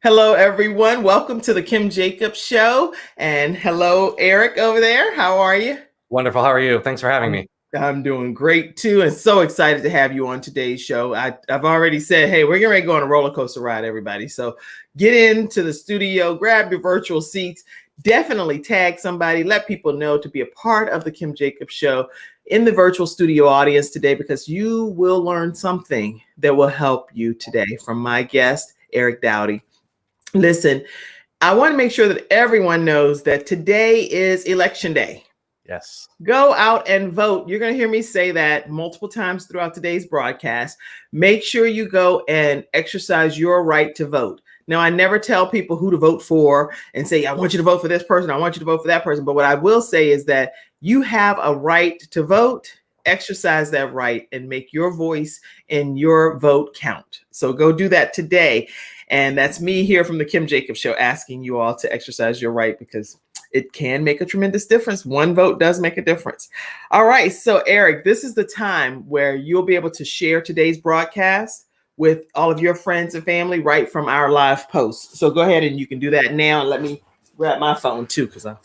Hello, everyone. Welcome to the Kim Jacobs Show. And hello, Eric over there. How are you? Wonderful. How are you? Thanks for having me. I'm doing great, too, and so excited to have you on today's show. I've already said, hey, we're getting ready to go on a roller coaster ride, everybody. So get into the studio, grab your virtual seats, definitely tag somebody, let people know to be a part of the Kim Jacobs Show in the virtual studio audience today, because you will learn something that will help you today from my guest, Eric Dowdy. Listen, I want to make sure that everyone knows that today is election day. Yes. Go out and vote. You're going to hear me say that multiple times throughout today's broadcast. Make sure you go and exercise your right to vote. Now, I never tell people who to vote for and say, I want you to vote for this person. I want you to vote for that person. But what I will say is that you have a right to vote. Exercise that right and make your voice and your vote count. So go do that today. And that's me here from the Kim Jacobs Show asking you all to exercise your right, because it can make a tremendous difference. One vote does make a difference. All right. So, Eric, this is the time where you'll be able to share today's broadcast with all of your friends and family right from our live post. So go ahead and you can do that now. And let me grab my phone, too, because I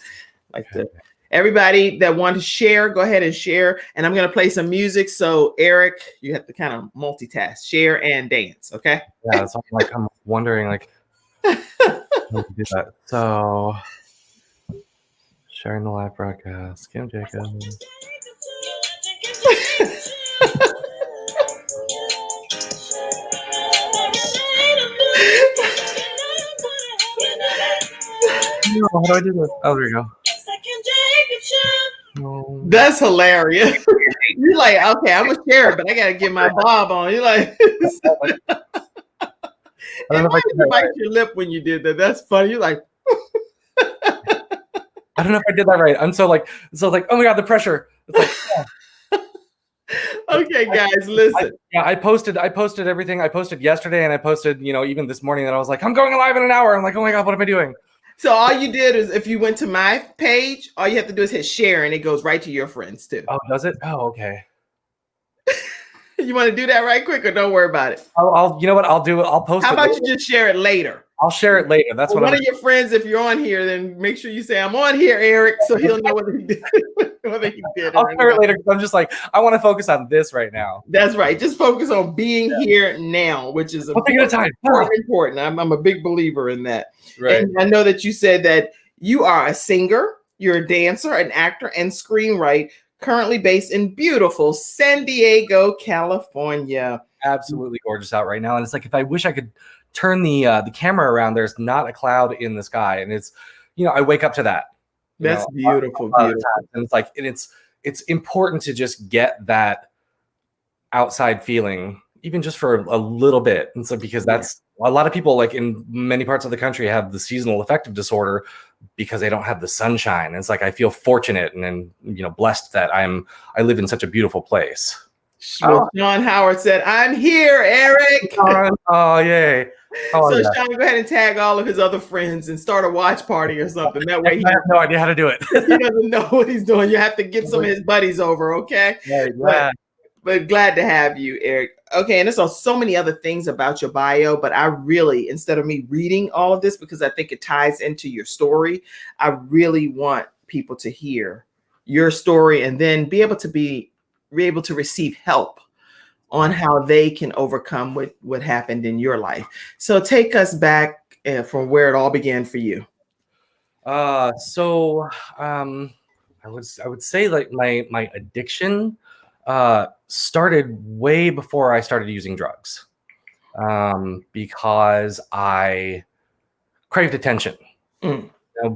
like to. Everybody that want to share, go ahead and share. And I'm going to play some music. So, Eric, you have to kind of multitask, share and dance. Okay. Yeah. That's like I'm wondering, how to do that. So, sharing the live broadcast, Kim Jacobs. No, how do I do this? Oh, there you go. That's hilarious. You're like, okay, I'm gonna share it, but I gotta get my bob on. You're like, I don't know if I did that bite right. your lip when you did that. That's funny. You're like, I don't know if I did that right. I'm so like, oh my God, the pressure. It's like, okay, guys, listen. I posted everything. I posted yesterday, and I posted, even this morning, that I was like, I'm going live in an hour. I'm like, oh my God, what am I doing? So all you did is, if you went to my page, all you have to do is hit share, and it goes right to your friends too. Oh, does it? Oh, okay. You want to do that right quick, or don't worry about it? I'll you know what? I'll do it. I'll post it. How about you just share it later? I'll share it later. That's what one of your friends, if you're on here, then make sure you say, I'm on here, Eric, so he'll know whether he did. I'll share it later, because I'm just like, I want to focus on this right now. That's right. Just focus on being here now, which is one thing at a time. Important. I'm a big believer in that. Right. And I know that you said that you are a singer, you're a dancer, an actor, and screenwriter, currently based in beautiful San Diego, California. Absolutely gorgeous out right now. And it's like, if I wish I could turn the camera around, there's not a cloud in the sky. And it's, I wake up to that. That's beautiful. Beautiful. And it's like, it's important to just get that outside feeling, even just for a little bit. And so, because that's a lot of people, like in many parts of the country, have the seasonal affective disorder because they don't have the sunshine. And it's like, I feel fortunate and blessed that I live in such a beautiful place. Well, Sean Howard said, I'm here, Eric. Oh, yay. So Sean, go ahead and tag all of his other friends and start a watch party or something. That way I have no idea how to do it. He doesn't know what he's doing. You have to get some of his buddies over, okay? Yeah. But glad to have you, Eric. Okay, and there's so many other things about your bio, but I really, instead of me reading all of this, because I think it ties into your story, I really want people to hear your story and then be able to receive help on how they can overcome what happened in your life. So take us back from where it all began for you. I would say like my addiction started way before I started using drugs, because I craved attention.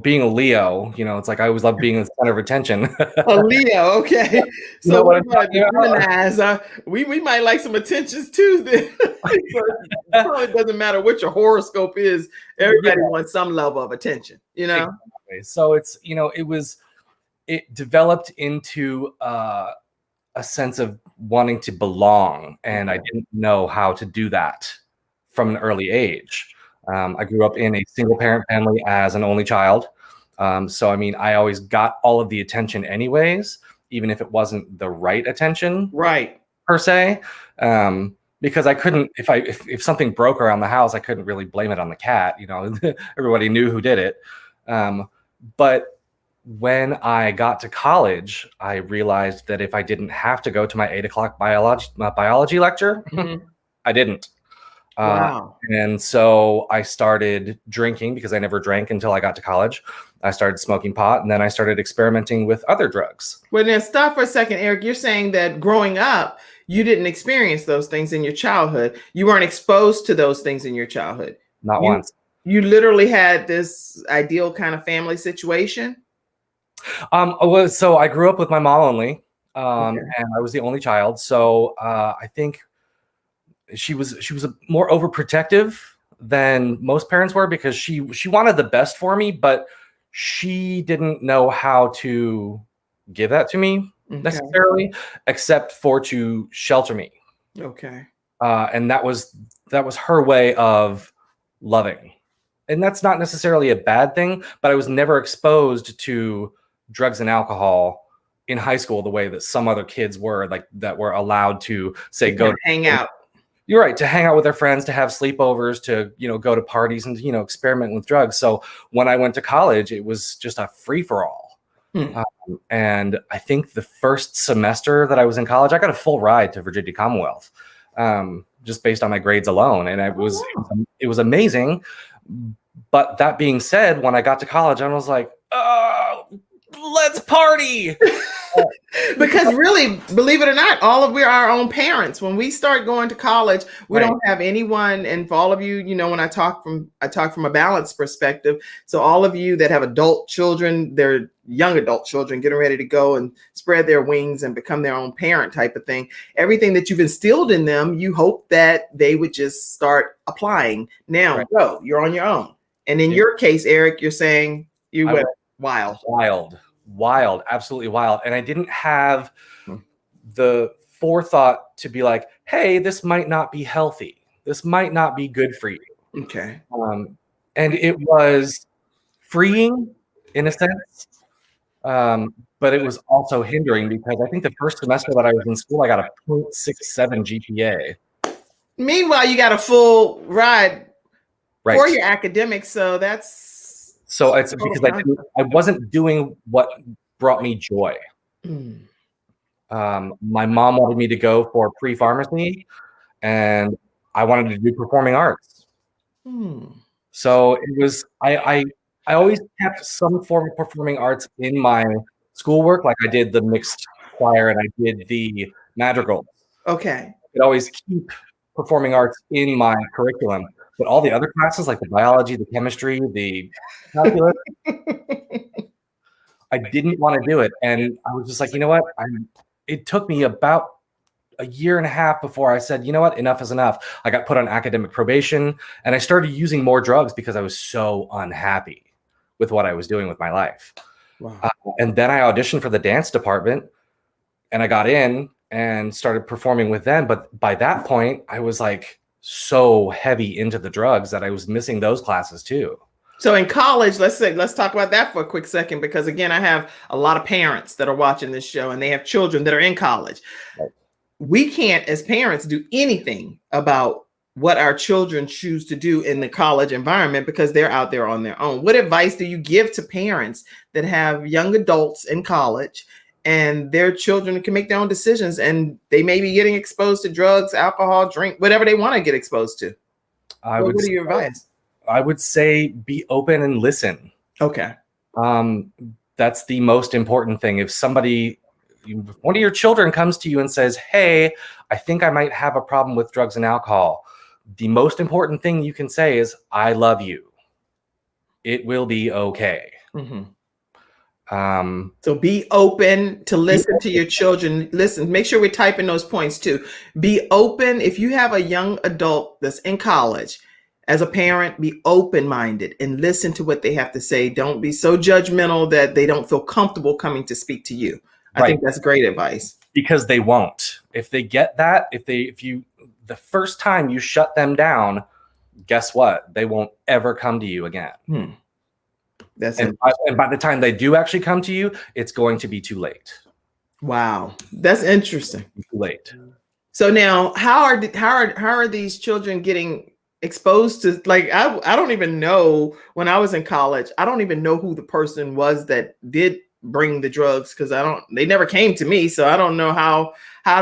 Being a Leo, it's like I always love being the center of attention. A Leo, okay. So we might like some attentions too. Then it probably doesn't matter what your horoscope is. Everybody wants some level of attention, Exactly. So it's it developed into a sense of wanting to belong, and I didn't know how to do that from an early age. I grew up in a single parent family as an only child. So, I always got all of the attention anyways, even if it wasn't the right attention. Right. Per se. because I couldn't, if something broke around the house, I couldn't really blame it on the cat. You know, everybody knew who did it. But when I got to college, I realized that if I didn't have to go to my 8 o'clock biology lecture, I didn't. Wow. And so I started drinking because I never drank until I got to college. I started smoking pot, and then I started experimenting with other drugs. Well, now stop for a second, Eric. You're saying that growing up, you didn't experience those things in your childhood. You weren't exposed to those things in your childhood. Not once. You literally had this ideal kind of family situation. So I grew up with my mom only, and I was the only child. So I think she was more overprotective than most parents were, because she wanted the best for me, but she didn't know how to give that to me necessarily, except for to shelter me. Okay. And that was her way of loving. And that's not necessarily a bad thing, but I was never exposed to drugs and alcohol in high school the way that some other kids were, like that were allowed to say, go to hang out. You're right, to hang out with their friends, to have sleepovers, to, you know, go to parties and, you know, experiment with drugs. So when I went to college, it was just a free for all. And I think the first semester that I was in college, I got a full ride to Virginia Commonwealth, just based on my grades alone. And it was amazing. But that being said, when I got to college, I was like, let's party. Because really, believe it or not, we're our own parents. When we start going to college, we don't have anyone. And for all of you, you know, when I talk from a balanced perspective. So all of you that have adult children, they're young adult children getting ready to go and spread their wings and become their own parent type of thing. Everything that you've instilled in them, you hope that they would just start applying. Now, go, you're on your own. And in your case, Eric, you're saying you went wild, absolutely wild. And I didn't have the forethought to be like, hey, this might not be healthy. This might not be good for you. Okay. And it was freeing in a sense. But it was also hindering, because I think the first semester that I was in school, I got a 0.67 GPA. Meanwhile, you got a full ride for your academics. So it's because I wasn't doing what brought me joy. My mom wanted me to go for pre-pharmacy, and I wanted to do performing arts. So it was, I always kept some form of performing arts in my schoolwork. Like I did the mixed choir and I did the madrigals. Okay. I could always keep performing arts in my curriculum. But all the other classes, like the biology, the chemistry, the calculus, I didn't want to do it. And I was just like, you know what? It took me about a year and a half before I said, you know what? Enough is enough. I got put on academic probation, and I started using more drugs because I was so unhappy with what I was doing with my life. Wow. And then I auditioned for the dance department, and I got in and started performing with them. But by that point, I was like so heavy into the drugs that I was missing those classes too. So in college, let's talk about that for a quick second, because again, I have a lot of parents that are watching this show and they have children that are in college. Right. We can't, as parents, do anything about what our children choose to do in the college environment because they're out there on their own. What advice do you give to parents that have young adults in college and their children can make their own decisions, and they may be getting exposed to drugs, alcohol, drink, whatever they want to get exposed to? What are your advice? I would say be open and listen. Okay. That's the most important thing. If one of your children comes to you and says, hey, I think I might have a problem with drugs and alcohol, the most important thing you can say is, I love you. It will be okay. So be open to listen to your children. Listen, make sure we're typing those points too. Be open. If you have a young adult that's in college, as a parent, be open-minded and listen to what they have to say. Don't be so judgmental that they don't feel comfortable coming to speak to you. I think that's great advice. Because they won't. If they get that, the first time you shut them down, guess what? They won't ever come to you again. And by the time they do actually come to you, it's going to be too late. Wow. That's interesting. Too late. So now, how are these children getting exposed to? Like, I don't even know. When I was in college, I don't even know who the person was that did bring the drugs, because they never came to me, so I don't know how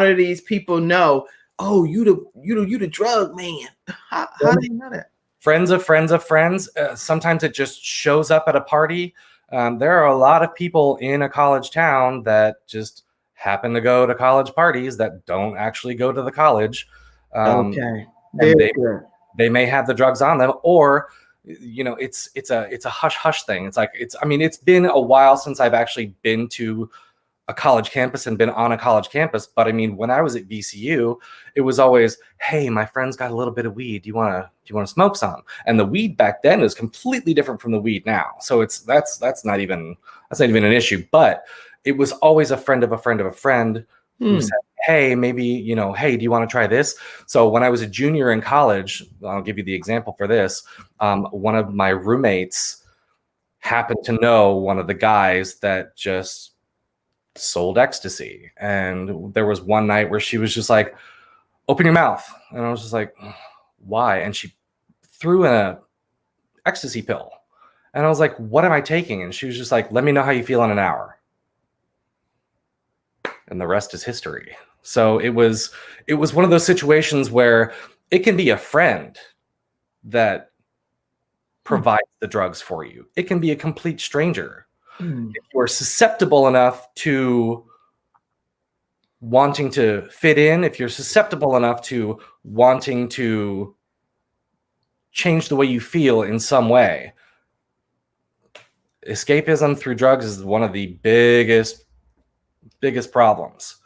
do these people know? Oh, you the drug man. How do you know that? Friends of friends of friends. Sometimes it just shows up at a party. There are a lot of people in a college town that just happen to go to college parties that don't actually go to the college. Okay. And they may have the drugs on them, or it's a hush hush thing. It's been a while since I've actually been to a college campus and been on a college campus. But I mean, when I was at VCU, it was always, hey, my friend's got a little bit of weed. Do you want to smoke some? And the weed back then is completely different from the weed now. So that's not even an issue. But it was always a friend of a friend of a friend who said, hey, maybe, hey, do you want to try this? So when I was a junior in college, I'll give you the example for this. One of my roommates happened to know one of the guys that just sold ecstasy. And there was one night where she was just like, open your mouth. And I was just like, why? And she threw in a ecstasy pill. And I was like, what am I taking? And she was just like, let me know how you feel in an hour. And the rest is history. So it was one of those situations where it can be a friend that provides the drugs for you. It can be a complete stranger. If you are susceptible enough to wanting to fit in, if you're susceptible enough to wanting to change the way you feel in some way, escapism through drugs is one of the biggest problems,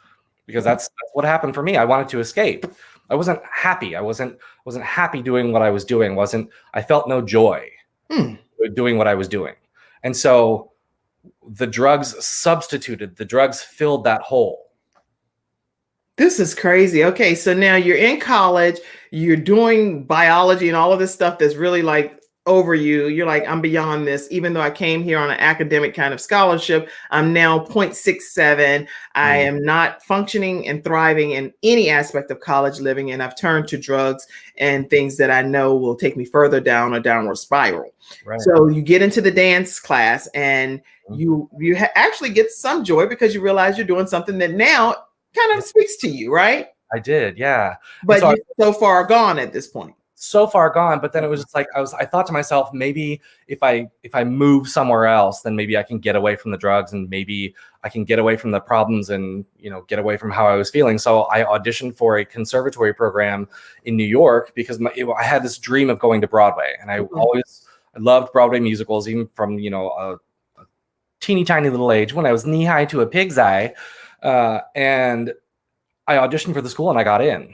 because that's what happened for me. I wanted to escape. I wasn't happy. I wasn't happy doing what I was doing. I felt no joy doing what I was doing. And so the drugs filled that hole. This is crazy. Okay, so now you're in college, you're doing biology and all of this stuff that's really like over you. You're like, I'm beyond this. Even though I came here on an academic kind of scholarship, I'm now 0.67. I am not functioning and thriving in any aspect of college living, and I've turned to drugs and things that I know will take me further down a downward spiral. Right. So you get into the dance class, and you actually get some joy because you realize you're doing something that now kind of speaks to you, right? I did, yeah. But you're so far gone at this point. So far gone, but then it was just like I thought to myself, maybe if I move somewhere else, then maybe I can get away from the drugs, and maybe I can get away from the problems, and get away from how I was feeling. So I auditioned for a conservatory program in New York because I had this dream of going to Broadway, and I loved Broadway musicals, even from a teeny tiny little age when I was knee high to a pig's eye, and I auditioned for the school and I got in.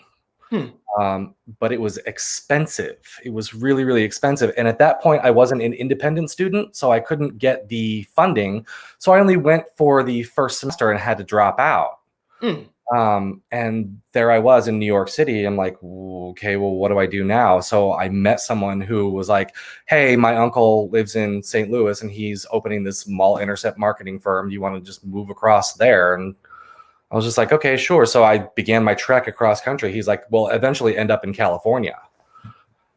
But it was expensive. It was really, really expensive. And at that point, I wasn't an independent student, so I couldn't get the funding. So I only went for the first semester and had to drop out. And there I was in New York City. I'm like, okay, well, what do I do now? So I met someone who was like, hey, my uncle lives in St. Louis and he's opening this mall intercept marketing firm. Do you want to just move across there? And I was just like, okay, sure. So I began my trek across country. He's like, well, eventually end up in California.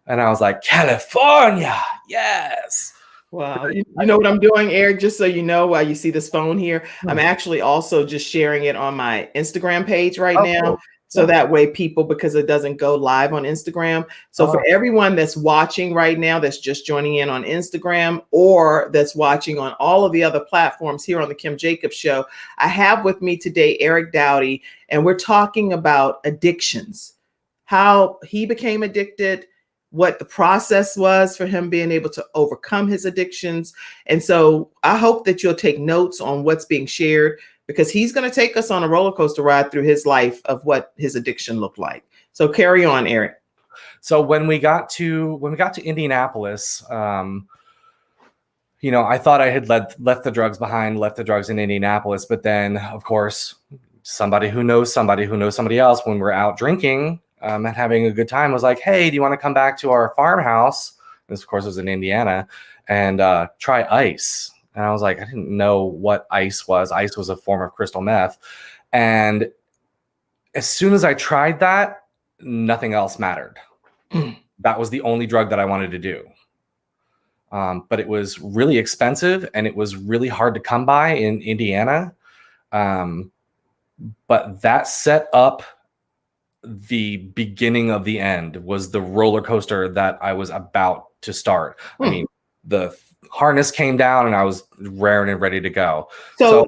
And I was like, California, yes. Wow. You know what I'm doing, Eric? Just so you know, while you see this phone here, I'm actually also just sharing it on my Instagram page right now. Cool. So that way people, because it doesn't go live on Instagram. So for everyone that's watching right now, that's just joining in on Instagram, or that's watching on all of the other platforms here on the Kim Jacobs Show, I have with me today, Eric Dowdy, and we're talking about addictions, how he became addicted, what the process was for him being able to overcome his addictions. And so I hope that you'll take notes on what's being shared, because he's going to take us on a roller coaster ride through his life of what his addiction looked like. So carry on, Eric. So when we got to Indianapolis, I thought I had left the drugs behind, left the drugs in Indianapolis. But then, of course, somebody who knows somebody else, when we're out drinking and having a good time, was like, hey, do you want to come back to our farmhouse? This, of course, was in Indiana, and try ice. And I was like, I didn't know what ice was. Ice was a form of crystal meth. And as soon as I tried that, nothing else mattered. That was the only drug that I wanted to do. But it was really expensive and it was really hard to come by in Indiana. But that set up the beginning of the end, was the roller coaster that I was about to start. I mean, the harness came down and I was raring and ready to go. So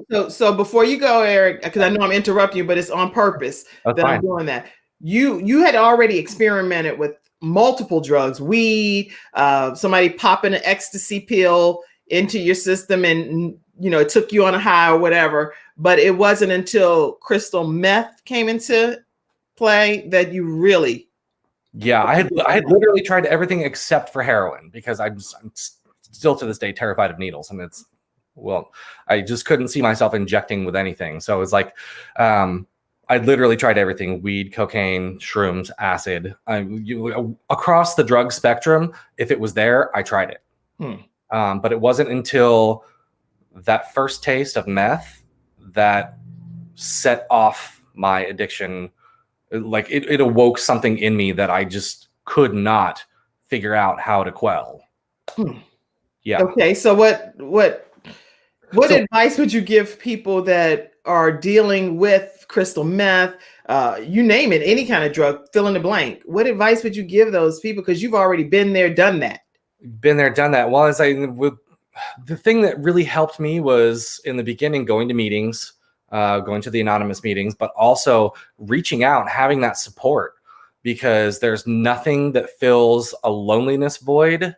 before you go, Eric, because I know I'm interrupting you, but it's on purpose that I'm doing that. You had already experimented with multiple drugs, weed, somebody popping an ecstasy pill into your system, and it took you on a high or whatever. But it wasn't until crystal meth came into play that you really. Yeah, I had literally tried everything except for heroin, because I'm still to this day terrified of needles, and I just couldn't see myself injecting with anything. So it was like, I literally tried everything: weed, cocaine, shrooms, acid. Across the drug spectrum, if it was there, I tried it. But it wasn't until that first taste of meth that set off my addiction. Like it awoke something in me that I just could not figure out how to quell. Yeah. Okay. So what advice would you give people that are dealing with crystal meth, you name it, any kind of drug, fill in the blank? What advice would you give those people? Because you've already been there, done that. Well, the thing that really helped me was, in the beginning, going to meetings, going to the anonymous meetings, but also reaching out, having that support, because there's nothing that fills a loneliness void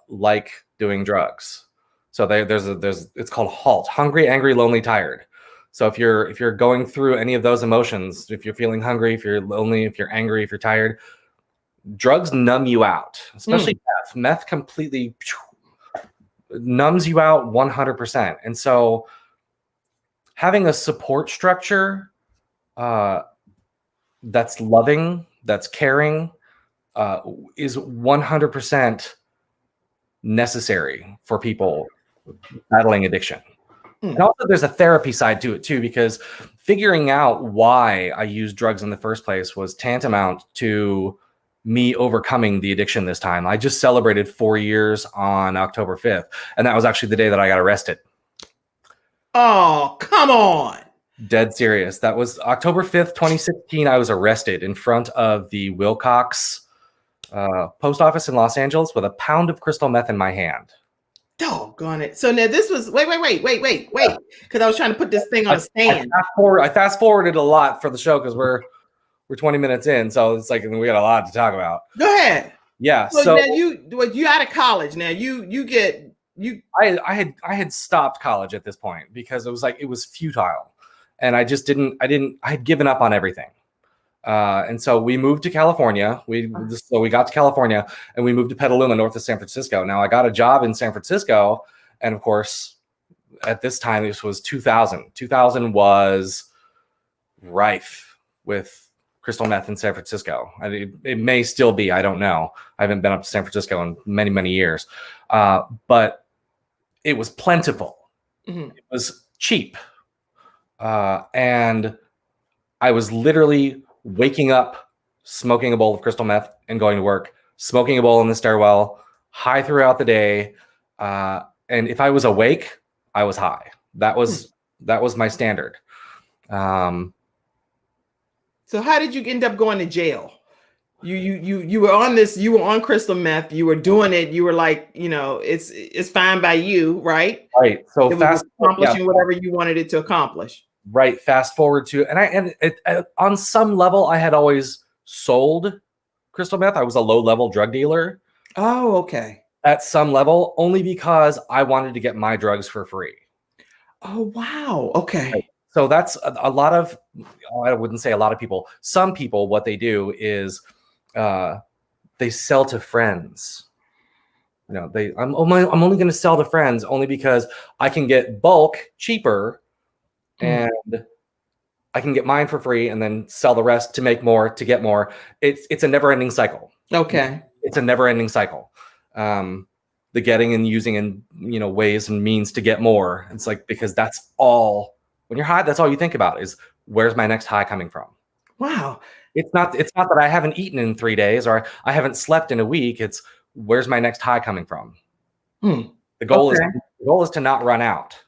like doing drugs. So it's called HALT: hungry, angry, lonely, tired. So if you're going through any of those emotions, if you're feeling hungry, if you're lonely, if you're angry, if you're tired, drugs numb you out, especially meth. Meth completely numbs you out 100%. And so having a support structure that's loving, that's caring, is 100% necessary for people battling addiction. And also there's a therapy side to it too, because figuring out why I used drugs in the first place was tantamount to me overcoming the addiction this time. I just celebrated 4 years on October 5th, and that was actually the day that I got arrested. Oh, come on. Dead serious. That was October 5th, 2016. I was arrested in front of the Wilcox post office in Los Angeles with a pound of crystal meth in my hand. Doggone it. So now this was, wait. Because I was trying to put this thing on a stand. I fast forwarded a lot for the show because we're 20 minutes in. So it's like, we got a lot to talk about. Go ahead. Yeah. So now you out of college now. I had stopped college at this point because it was futile. And I had given up on everything. And so we moved to California. We got to California and we moved to Petaluma, north of San Francisco. Now I got a job in San Francisco. And of course, at this time, this was 2000. 2000 was rife with crystal meth in San Francisco. It may still be, I don't know. I haven't been up to San Francisco in many, many years. But it was plentiful. It was cheap. And I was literally waking up, smoking a bowl of crystal meth and going to work, smoking a bowl in the stairwell, high throughout the day. And if I was awake, I was high. That was my standard. So how did you end up going to jail? You were on this, you were on crystal meth, you were doing it, you were like, it's fine by you, right? Right. So it was accomplishing whatever you wanted it to accomplish. Right. Fast forward to, on some level, I had always sold crystal meth. I was a low-level drug dealer. Oh, okay. At some level, only because I wanted to get my drugs for free. Oh, wow. Okay. Right. So that's a lot of, I wouldn't say a lot of people. Some people, what they do is they sell to friends. I'm only going to sell to friends only because I can get bulk cheaper. And I can get mine for free and then sell the rest to make more, to get more. It's a never-ending cycle. Okay. It's a never-ending cycle. The getting and using and ways and means to get more. It's like, because that's all, when you're high, that's all you think about is where's my next high coming from? Wow. It's not that I haven't eaten in 3 days or I haven't slept in a week. It's where's my next high coming from? The goal is to not run out.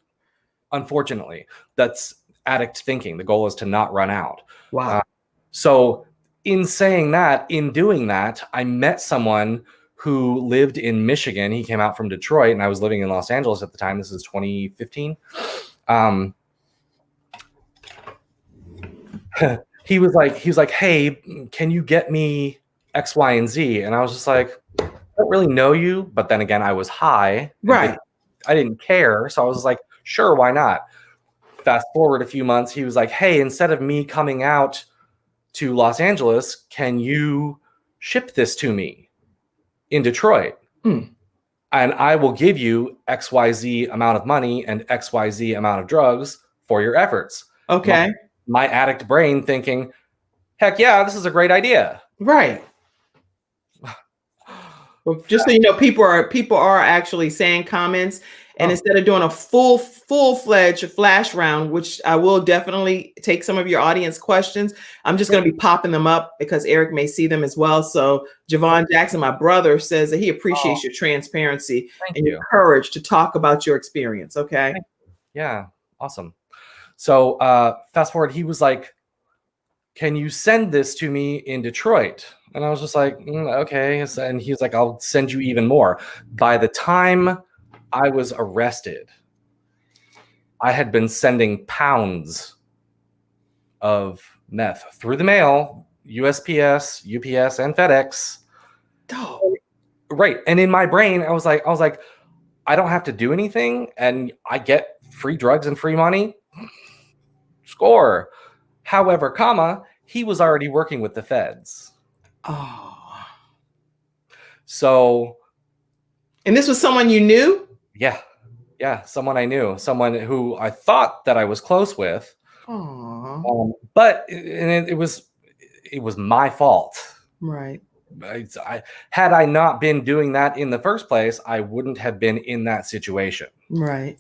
Unfortunately, that's addict thinking. The goal is to not run out. Wow. So in saying that, in doing that, I met someone who lived in Michigan. He came out from Detroit, and I was living in Los Angeles at the time. This is 2015. He was like, hey, can you get me X, Y, and Z? And I was just like, I don't really know you. But then again, I was high. Right. I didn't care. So I was like, sure, why not? Fast forward a few months, he was like, hey, instead of me coming out to Los Angeles, can you ship this to me in Detroit? And I will give you XYZ amount of money and XYZ amount of drugs for your efforts. Okay. My addict brain thinking, heck yeah, this is a great idea. Right. Well, just so you know, people are actually saying comments, and instead of doing a full-fledged flash round, which I will definitely take some of your audience questions, I'm just going to be popping them up because Eric may see them as well. So Javon Jackson, my brother, says that he appreciates your transparency and your courage to talk about your experience. Okay. Yeah. Awesome. So fast forward, he was like, can you send this to me in Detroit? And I was just like, okay. And he was like, I'll send you even more. By the time I was arrested, I had been sending pounds of meth through the mail, USPS, UPS, and FedEx. Oh. Right. And in my brain, I was like, I don't have to do anything and I get free drugs and free money. Score. However, he was already working with the feds. Oh. So. And this was someone you knew? Yeah. Someone I knew, someone who I thought that I was close with. But it was my fault. Right. Had I not been doing that in the first place, I wouldn't have been in that situation. Right.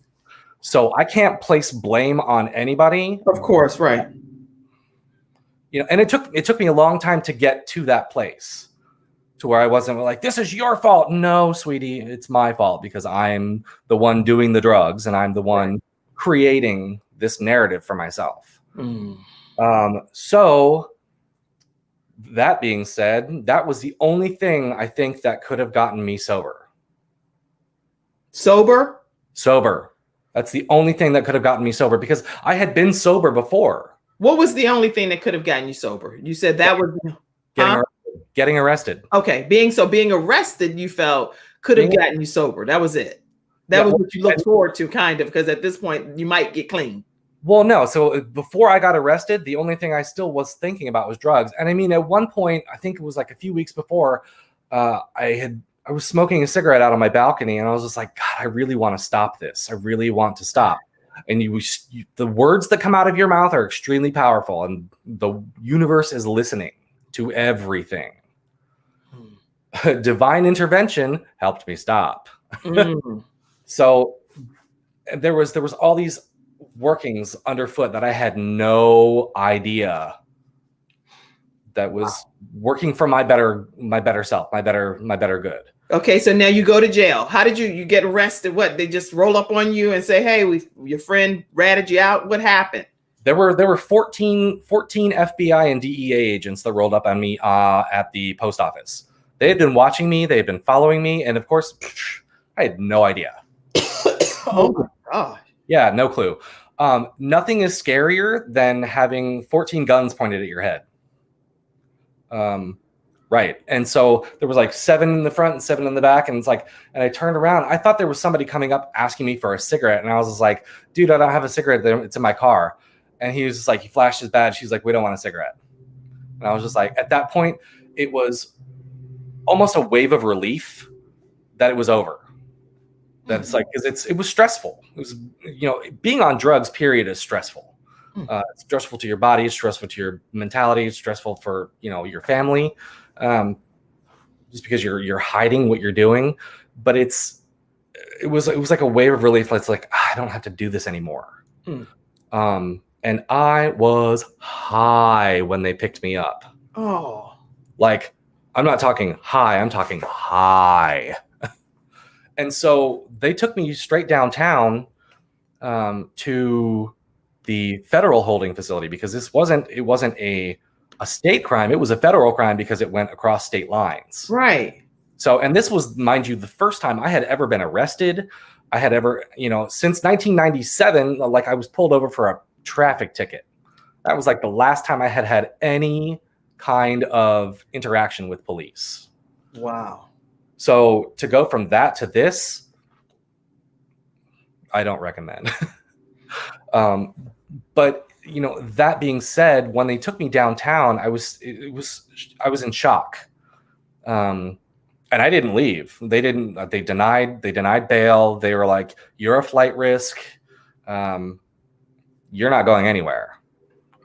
So I can't place blame on anybody. Of course, right. And it took me a long time to get to that place, to where I wasn't like, this is your fault. No, sweetie, it's my fault because I'm the one doing the drugs and I'm the one creating this narrative for myself. So that being said, that was the only thing I think that could have gotten me sober. Sober. That's the only thing that could have gotten me sober because I had been sober before. What was the only thing that could have gotten you sober? You said that was getting arrested. Okay. Being arrested, you felt could have gotten you sober. That was it. That was what you looked forward to, kind of, because at this point you might get clean. Well, no. So before I got arrested, the only thing I still was thinking about was drugs. And I mean, at one point, I think it was like a few weeks before, I was smoking a cigarette out on my balcony, and I was just like, God, I really want to stop this. I really want to stop. And the words that come out of your mouth are extremely powerful, and the universe is listening to everything. Divine intervention helped me stop. So there was all these workings underfoot that I had no idea that was working for my better self, my better good. Okay, so now you go to jail. How did you get arrested? What, they just roll up on you and say, hey, your friend ratted you out? What happened? There were 14 FBI and DEA agents that rolled up on me at the post office. They had been watching me, they had been following me, and of course, I had no idea. Oh my God. Yeah, no clue. Nothing is scarier than having 14 guns pointed at your head. Right. And so there was like 7 in the front and 7 in the back. And it's like, and I turned around. I thought there was somebody coming up asking me for a cigarette. And I was just like, dude, I don't have a cigarette there. It's in my car. And he was just like, he flashed his badge. He's like, we don't want a cigarette. And I was just like, at that point, it was almost a wave of relief that it was over. That's like, because it was stressful. It was, being on drugs, period, is stressful. It's stressful to your body, it's stressful to your mentality, it's stressful for your family, just because you're hiding what you're doing. But it was like a wave of relief. It's like, I don't have to do this anymore. and I was high when they picked me up. Oh. Like, I'm not talking high, I'm talking high. And so they took me straight downtown to the federal holding facility, because it wasn't a state crime. It was a federal crime because it went across state lines. Right. So, and this was, mind you, the first time I had ever been arrested. I had ever, since 1997, like I was pulled over for a traffic ticket. That was like the last time I had had any kind of interaction with police. Wow. So to go from that to this, I don't recommend. But that being said, when they took me downtown, I was in shock. And I didn't leave. They denied bail. They were like, "You're a flight risk. You're not going anywhere."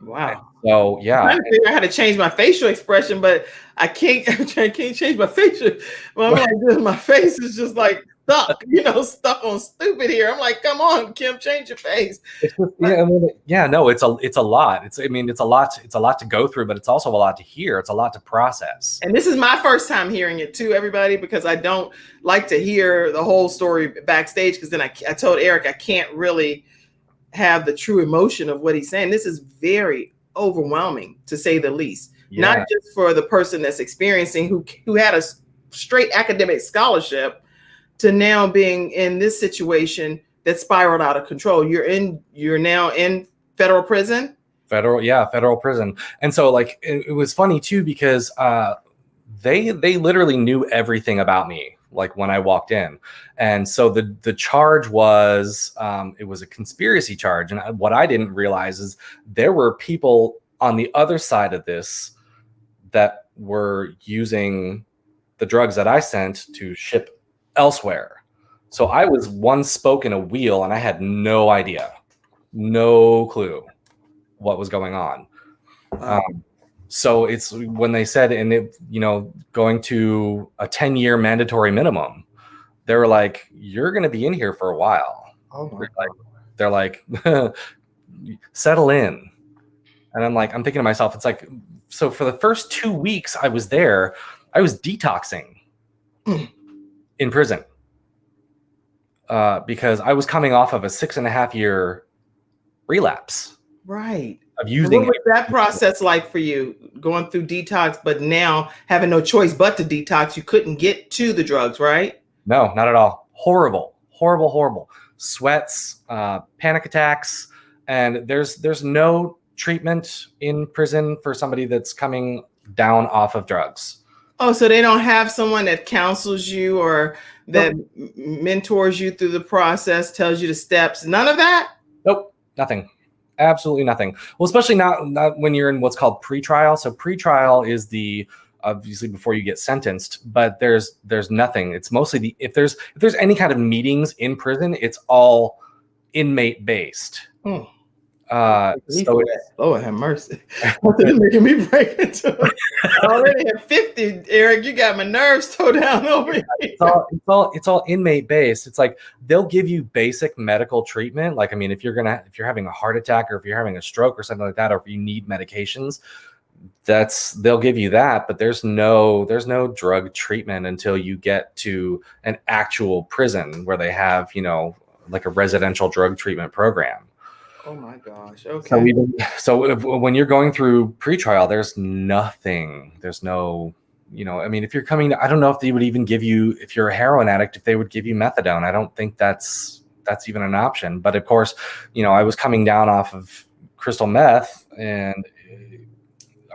Wow. So yeah, I'm trying to figure out how to change my facial expression, but I can't. I can't change my facial. Well, I'm like this. My face is just like stuck. Stuck on stupid here. I'm like, come on, Kim, change your face. No, it's a lot. It's a lot to go through, but it's also a lot to hear. It's a lot to process. And this is my first time hearing it too, everybody, because I don't like to hear the whole story backstage, because then I told Eric I can't really have the true emotion of what he's saying. This is very overwhelming, to say the least. Yeah. Not just for the person that's experiencing, who had a straight academic scholarship, to now being in this situation that spiraled out of control. You're now in federal prison. Federal prison. And so like it was funny too, because they literally knew everything about me, like when I walked in. And so the charge was it was a conspiracy charge. And what I didn't realize is there were people on the other side of this that were using the drugs that I sent to ship elsewhere. So I was one spoke in a wheel, and I had no idea, no clue what was going on. So it's when they said, and it, going to a 10-year mandatory minimum, they were like, "You're going to be in here for a while." Oh my they're like, settle in. And I'm thinking to myself, it's like, so for the first 2 weeks I was there, I was detoxing in prison because I was coming off of a 6.5-year relapse. Right. Of using. What was that process like for you, going through detox, but now having no choice but to detox? You couldn't get to the drugs, right? No, not at all. Horrible. Sweats, panic attacks, and there's no treatment in prison for somebody that's coming down off of drugs. Oh, so they don't have someone that counsels you or that mentors you through the process, tells you the steps? None of that? Nope, nothing. Absolutely nothing. Well, especially not when you're in what's called pretrial. So pretrial is obviously before you get sentenced, but there's nothing. It's mostly if there's any kind of meetings in prison, it's all inmate based. Lord have mercy. It's making me break into it. I already have 50, Eric. You got my nerves towed down over here. It's all inmate based. It's like they'll give you basic medical treatment. Like, I mean, if you're having a heart attack, or if you're having a stroke or something like that, or if you need medications, they'll give you that. But there's no drug treatment until you get to an actual prison where they have, like a residential drug treatment program. Oh my gosh. Okay. So when you're going through pretrial, there's nothing. There's no, I mean, if you're coming, I don't know if they would even give you, if you're a heroin addict, if they would give you methadone. I don't think that's even an option. But of course, I was coming down off of crystal meth, and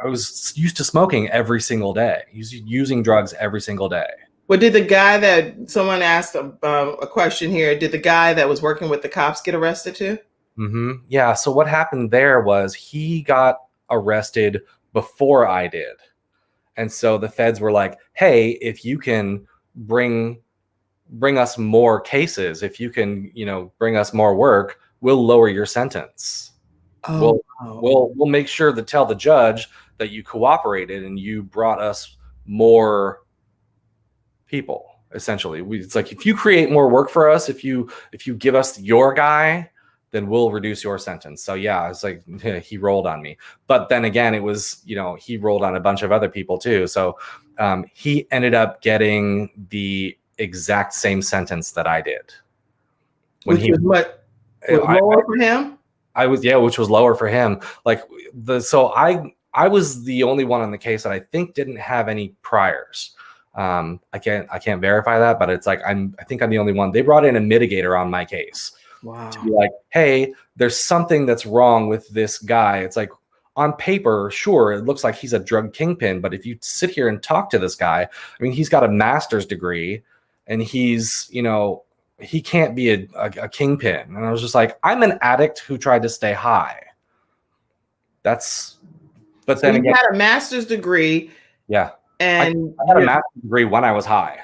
I was used to smoking every single day, using drugs every single day. Well, did the guy that someone asked a question here, did the guy that was working with the cops get arrested too? Mm-hmm. Yeah. So what happened there was he got arrested before I did. And so the feds were like, "Hey, if you can bring us more cases, if you can, bring us more work, we'll lower your sentence. We'll make sure to tell the judge that you cooperated and you brought us more people." Essentially, it's like, if you create more work for us, if you give us your guy, then we'll reduce your sentence. So yeah, it's like he rolled on me. But then again, it was, he rolled on a bunch of other people too. So he ended up getting the exact same sentence that I did. Which was what? Was lower for him? Which was lower for him. I was the only one on the case that I think didn't have any priors. I can't verify that, but it's like I think I'm the only one. They brought in a mitigator on my case. Wow. To be like, hey, there's something that's wrong with this guy. It's like, on paper, sure, it looks like he's a drug kingpin, but if you sit here and talk to this guy, I mean, he's got a master's degree, and he's, he can't be a kingpin. And I was just like, I'm an addict who tried to stay high. But then again, you had a master's degree. Yeah. And I had a master's degree when I was high.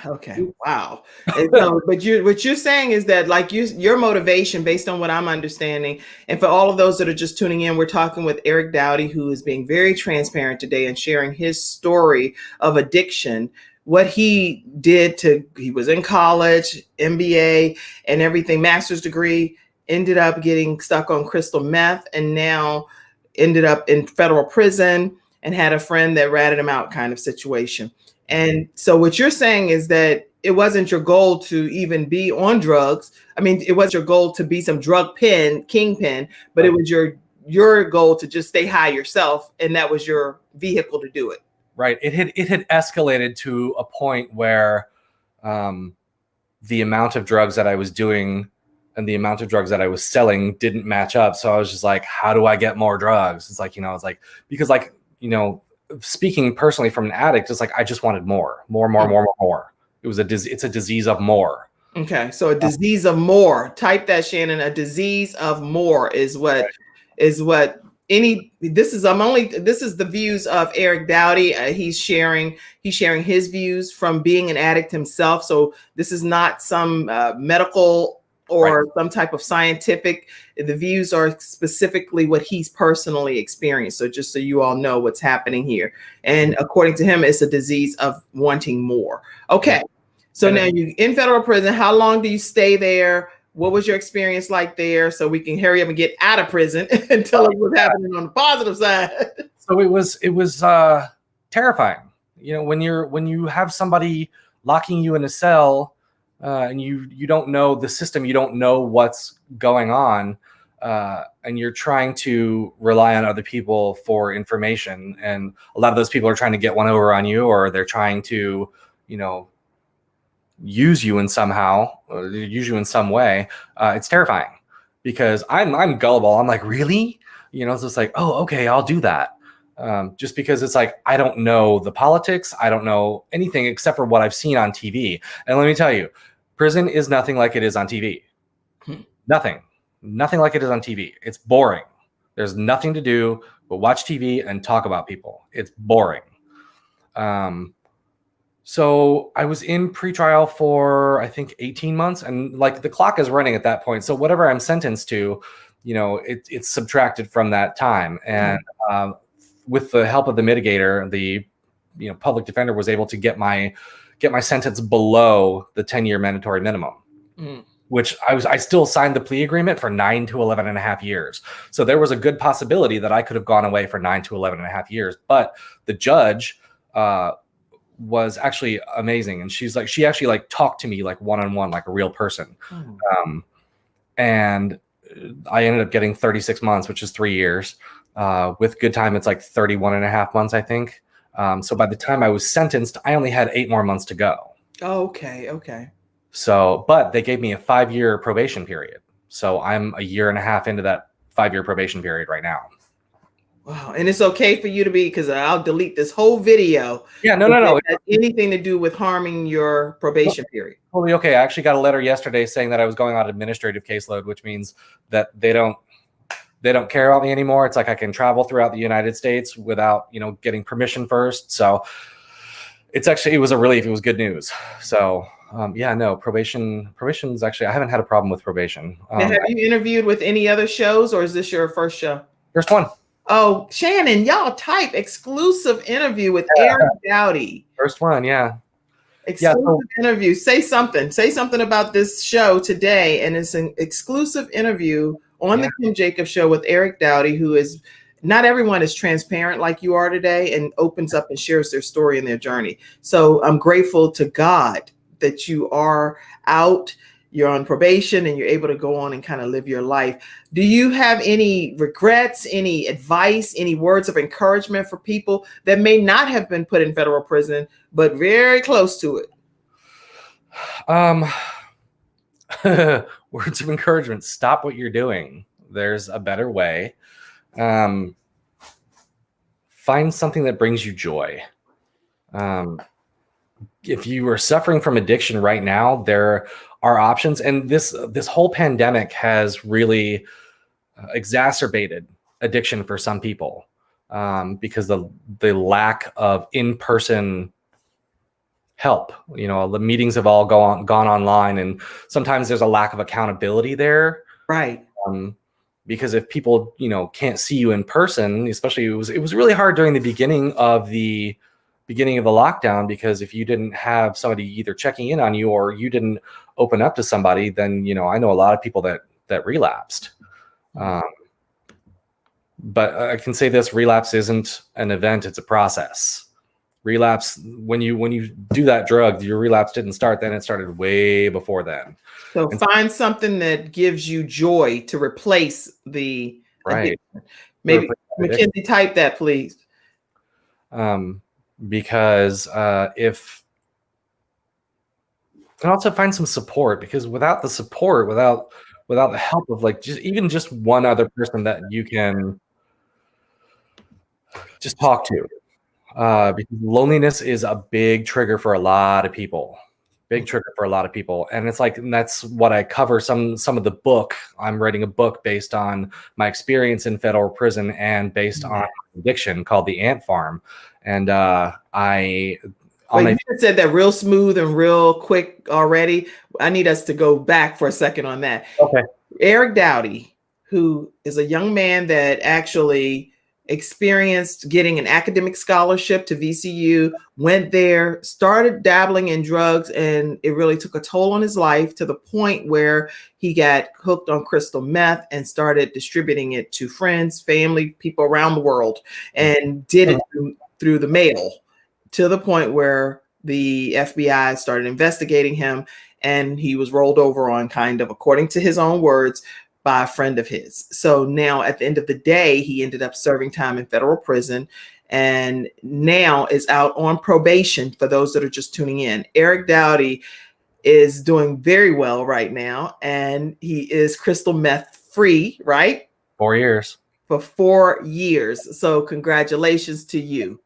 Okay. Wow. So, but what you're saying is that, like, your motivation, based on what I'm understanding, and for all of those that are just tuning in, we're talking with Eric Dowdy, who is being very transparent today and sharing his story of addiction. What he did he was in college, MBA and everything, master's degree, ended up getting stuck on crystal meth, and now ended up in federal prison and had a friend that ratted him out, kind of situation. And so what you're saying is that it wasn't your goal to even be on drugs. I mean, it was your goal to be some drug kingpin, but it was your goal to just stay high yourself, and that was your vehicle to do it. Right. It had escalated to a point where the amount of drugs that I was doing and the amount of drugs that I was selling didn't match up. So I was just like, how do I get more drugs? It's like, because speaking personally from an addict, it's like, I just wanted more. It's a disease of more. Okay. So a disease of more. Type that, Shannon. A disease of more is what this is the views of Eric Dowdy. He's sharing his views from being an addict himself. So this is not some medical or some type of scientific. The views are specifically what he's personally experienced. So just so you all know what's happening here. And according to him, it's a disease of wanting more. Okay. So now you're in federal prison. How long do you stay there? What was your experience like there? So we can hurry up and get out of prison and tell us what's happening on the positive side. So it was terrifying. When you have somebody locking you in a cell, and you don't know the system, you don't know what's going on, and you're trying to rely on other people for information, and a lot of those people are trying to get one over on you, or they're trying to, use you in some way. It's terrifying because I'm gullible. I'm like, really? It's just like, oh, okay, I'll do that. Just because it's like, I don't know the politics. I don't know anything except for what I've seen on TV. And let me tell you, prison is nothing like it is on TV. Nothing like it is on TV. It's boring. There's nothing to do but watch TV and talk about people. It's boring. So I was in pretrial for, I think, 18 months, and like the clock is running at that point. So whatever I'm sentenced to, it's subtracted from that time. And with the help of the mitigator, the public defender was able to get my sentence below the 10-year mandatory minimum, which I still signed the plea agreement for 9 to 11 and a half years. So there was a good possibility that I could have gone away for 9 to 11 and a half years. But the judge was actually amazing. And she actually talked to me like one-on-one, like a real person. And I ended up getting 36 months, which is 3 years. With good time, it's like 31 and a half months, I think. So by the time I was sentenced, I only had 8 more months to go. Oh, okay. So, but they gave me a 5-year probation period. So I'm a year and a half into that 5-year probation period right now. Wow. And it's okay for you to be, because I'll delete this whole video. Yeah, no. It has anything to do with harming your probation period. Totally okay. I actually got a letter yesterday saying that I was going on administrative caseload, which means that they don't care about me anymore. It's like I can travel throughout the United States without, getting permission first. So it was a relief. It was good news. So probation's actually, I haven't had a problem with probation. Now, have you interviewed with any other shows, or is this your first show? First one. Oh, Shannon, y'all type exclusive interview with Eric Dowdy. First one, yeah. Yeah. Exclusive interview. Say something. Say something about this show today. And it's an exclusive interview on the Kim Jacobs Show with Eric Dowdy, who is not everyone is transparent like you are today and opens up and shares their story and their journey. So I'm grateful to God that you are out, you're on probation, and you're able to go on and kind of live your life. Do you have any regrets, any advice, any words of encouragement for people that may not have been put in federal prison, but very close to it? Words of encouragement. Stop what you're doing. There's a better way. Find something that brings you joy. If you are suffering from addiction right now, there are options. And this whole pandemic has really exacerbated addiction for some people because the lack of in-person help. The meetings have all gone online, and sometimes there's a lack of accountability there. Right. Because if people, can't see you in person, especially it was really hard during the beginning of the lockdown, because if you didn't have somebody either checking in on you or you didn't open up to somebody, then, I know a lot of people that relapsed. But I can say this: relapse isn't an event; it's a process. Relapse, when you do that drug, your relapse didn't start then; it started way before then. So find something that gives you joy to replace the right. Addiction. Maybe Mackenzie, type that, please. Because if and also find some support, because without the support, without the help of just one other person that you can just talk to, because loneliness is a big trigger for a lot of people. And it's and that's what I cover some of the book. I'm writing a book based on my experience in federal prison and based on addiction, called The Ant Farm. And you said that real smooth and real quick already. I need us to go back for a second on that. Okay. Eric Dowdy, who is a young man that actually experienced getting an academic scholarship to VCU, went there, started dabbling in drugs, and it really took a toll on his life to the point where he got hooked on crystal meth and started distributing it to friends, family, people around the world, and did it through the mail, to the point where the FBI started investigating him, and he was rolled over on, kind of, according to his own words, by a friend of his. So now at the end of the day, he ended up serving time in federal prison and now is out on probation. For those that are just tuning in, Eric Dowdy is doing very well right now, and he is crystal meth free, right? 4 years. For 4 years. So congratulations to you.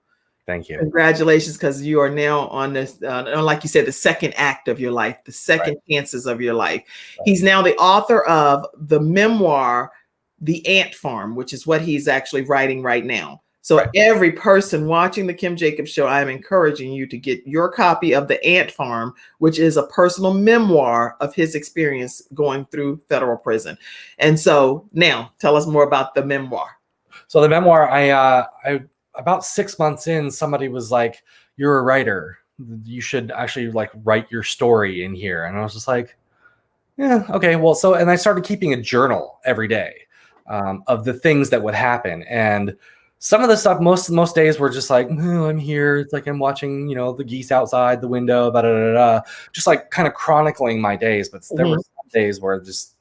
Thank you. Congratulations, because you are now on this, like you said, the second act of your life, the second chances of your life. Right. He's now the author of the memoir, The Ant Farm, which is what he's actually writing right now. So every person watching the Kim Jacobs Show, I'm encouraging you to get your copy of The Ant Farm, which is a personal memoir of his experience going through federal prison. And so now tell us more about the memoir. So the memoir, I about 6 months in, somebody was like, "You're a writer. You should actually write your story in here." And I was just like, "Yeah, okay." Well, and I started keeping a journal every day of the things that would happen. And some of the stuff, most days were just like, "Oh, I'm here. It's like I'm watching, the geese outside the window, just kind of chronicling my days." But there were some days where just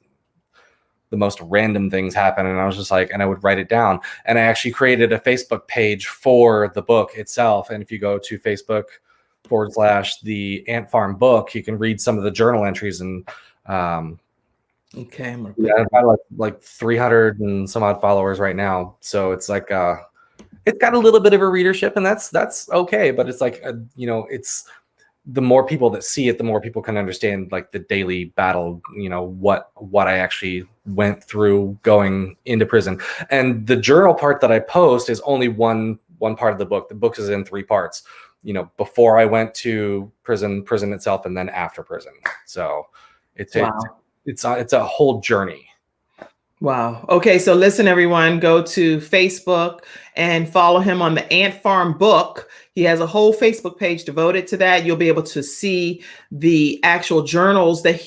the most random things happen, and I was just and I would write it down. And I actually created a Facebook page for the book itself. And if you go to Facebook.com/The Ant Farm Book, you can read some of the journal entries. And okay, I've got like 300 and some odd followers right now. So it's it's got a little bit of a readership, and that's okay. But it's it's the more people that see it, the more people can understand the daily battle, what I actually went through going into prison. And the journal part that I post is only one part of the book. The book is in 3 parts, before I went to prison itself, and then after prison. So it's a whole journey. Wow. Okay, so listen, everyone, go to Facebook and follow him on the Ant Farm book. He has a whole Facebook page devoted to that. You'll be able to see the actual journals that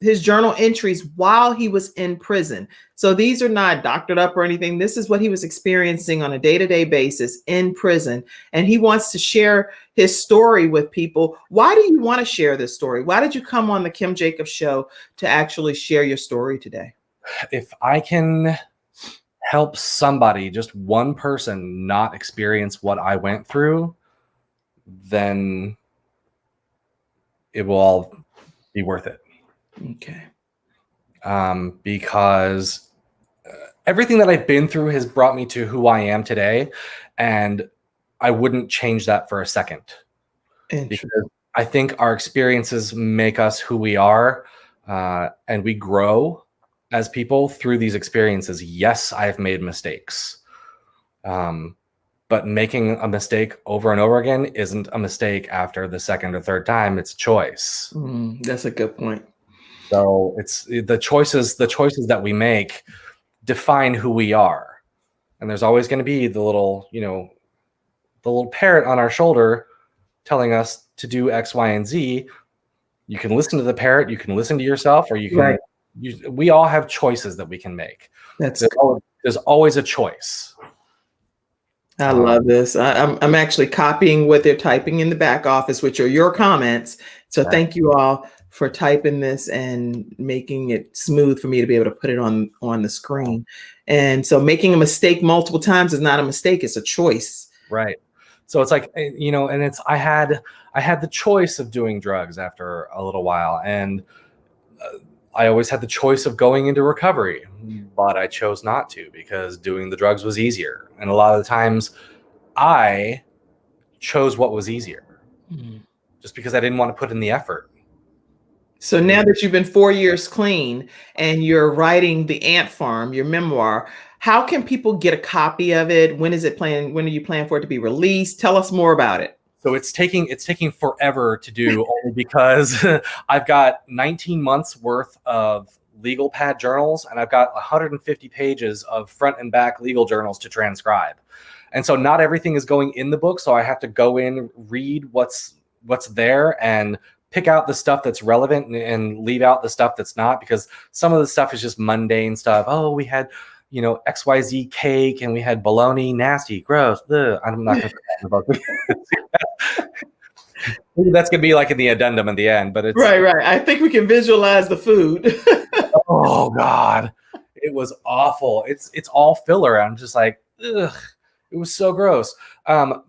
his journal entries while he was in prison. So these are not doctored up or anything. This is what he was experiencing on a day-to-day basis in prison. And he wants to share his story with people. Why do you want to share this story? Why did you come on the Kim Jacobs Show to actually share your story today? If I can help somebody, just one person, not experience what I went through, then it will all be worth it. Okay. Because everything that I've been through has brought me to who I am today, and I wouldn't change that for a second. Because I think our experiences make us who we are, and we grow as people through these experiences. Yes, I've made mistakes. But making a mistake over and over again isn't a mistake after the second or third time. It's a choice. That's a good point. So it's the choices that we make define who we are. And there's always going to be the little parrot on our shoulder telling us to do X, Y, and Z. You can listen to the parrot, you can listen to yourself, or you can, we all have choices that we can make. There's always a choice. I love this. I'm actually copying what they're typing in the back office, which are your comments. So thank you all for typing this and making it smooth for me to be able to put it on the screen. And so making a mistake multiple times is not a mistake. It's a choice. Right. So it's like, and I had the choice of doing drugs after a little while. And I always had the choice of going into recovery, but I chose not to because doing the drugs was easier. And a lot of the times I chose what was easier just because I didn't want to put in the effort. So now that you've been 4 years clean and you're writing The Ant Farm, your memoir, how can people get a copy of it? When are you planning for it to be released? Tell us more about it. So it's taking forever to do only because I've got 19 months worth of legal pad journals and I've got 150 pages of front and back legal journals to transcribe. And so not everything is going in the book. So I have to go in, read what's there and pick out the stuff that's relevant and leave out the stuff that's not, because some of the stuff is just mundane stuff. Oh, we had, XYZ cake and we had bologna, nasty, gross. Ugh. I'm not going to talk about that's going to be like in the addendum in the end, but it's right. I think we can visualize the food. Oh God, it was awful. It's all filler. I'm just like, ugh, it was so gross. I'm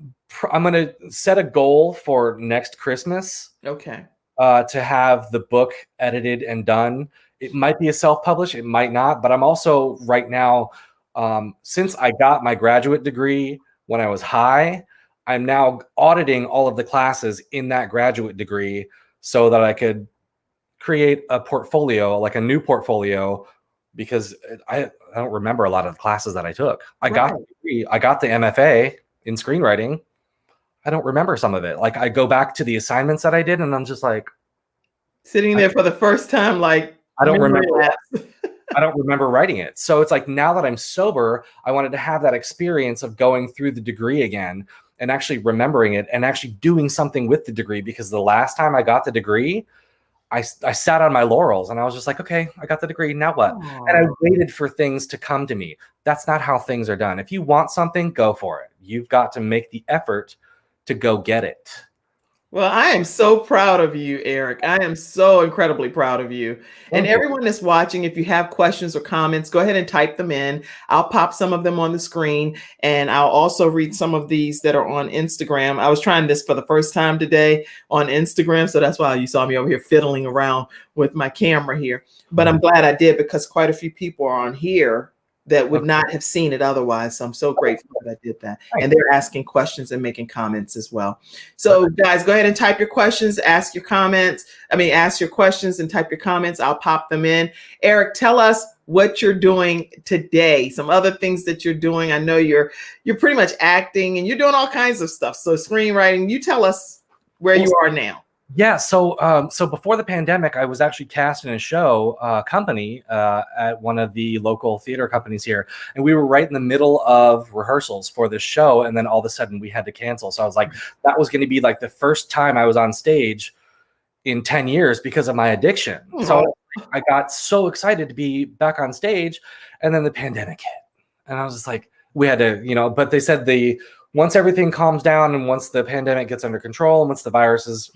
going to set a goal for next Christmas. Okay. To have the book edited and done. It might be a self-publish, it might not, but I'm also right now, since I got my graduate degree when I was high, I'm now auditing all of the classes in that graduate degree so that I could create a portfolio, like a new portfolio, because I don't remember a lot of the classes that I took. I got the degree, I got the MFA in screenwriting. I don't remember some of it. Like I go back to the assignments that I did and I'm just like sitting there for the first time, like I don't remember. I don't remember writing it. So it's like now that I'm sober, I wanted to have that experience of going through the degree again and actually remembering it and actually doing something with the degree, because the last time I got the degree, I sat on my laurels and I was just like, okay, I got the degree. Now what? Aww. And I waited for things to come to me. That's not how things are done. If you want something, go for it. You've got to make the effort to go get it. Well, I am so proud of you, Eric. I am so incredibly proud of you. And everyone that's watching, if you have questions or comments, go ahead and type them in. I'll pop some of them on the screen, and I'll also read some of these that are on Instagram. I was trying this for the first time today on Instagram, so that's why you saw me over here fiddling around with my camera here. But I'm glad I did, because quite a few people are on here that would not have seen it otherwise. So I'm so grateful that I did that. And they're asking questions and making comments as well. So guys, go ahead and type your questions, ask your questions and type your comments. I'll pop them in. Eric, tell us what you're doing today. Some other things that you're doing. I know you're pretty much acting and you're doing all kinds of stuff. So screenwriting, you tell us where you are now. Yeah, so before the pandemic, I was actually cast in a show company at one of the local theater companies here, and we were right in the middle of rehearsals for this show, and then all of a sudden we had to cancel. So I was like, that was going to be like the first time I was on stage in 10 years because of my addiction. So I got so excited to be back on stage, and then the pandemic hit, and I was just like, we had to, but they said once everything calms down and once the pandemic gets under control and once the virus is,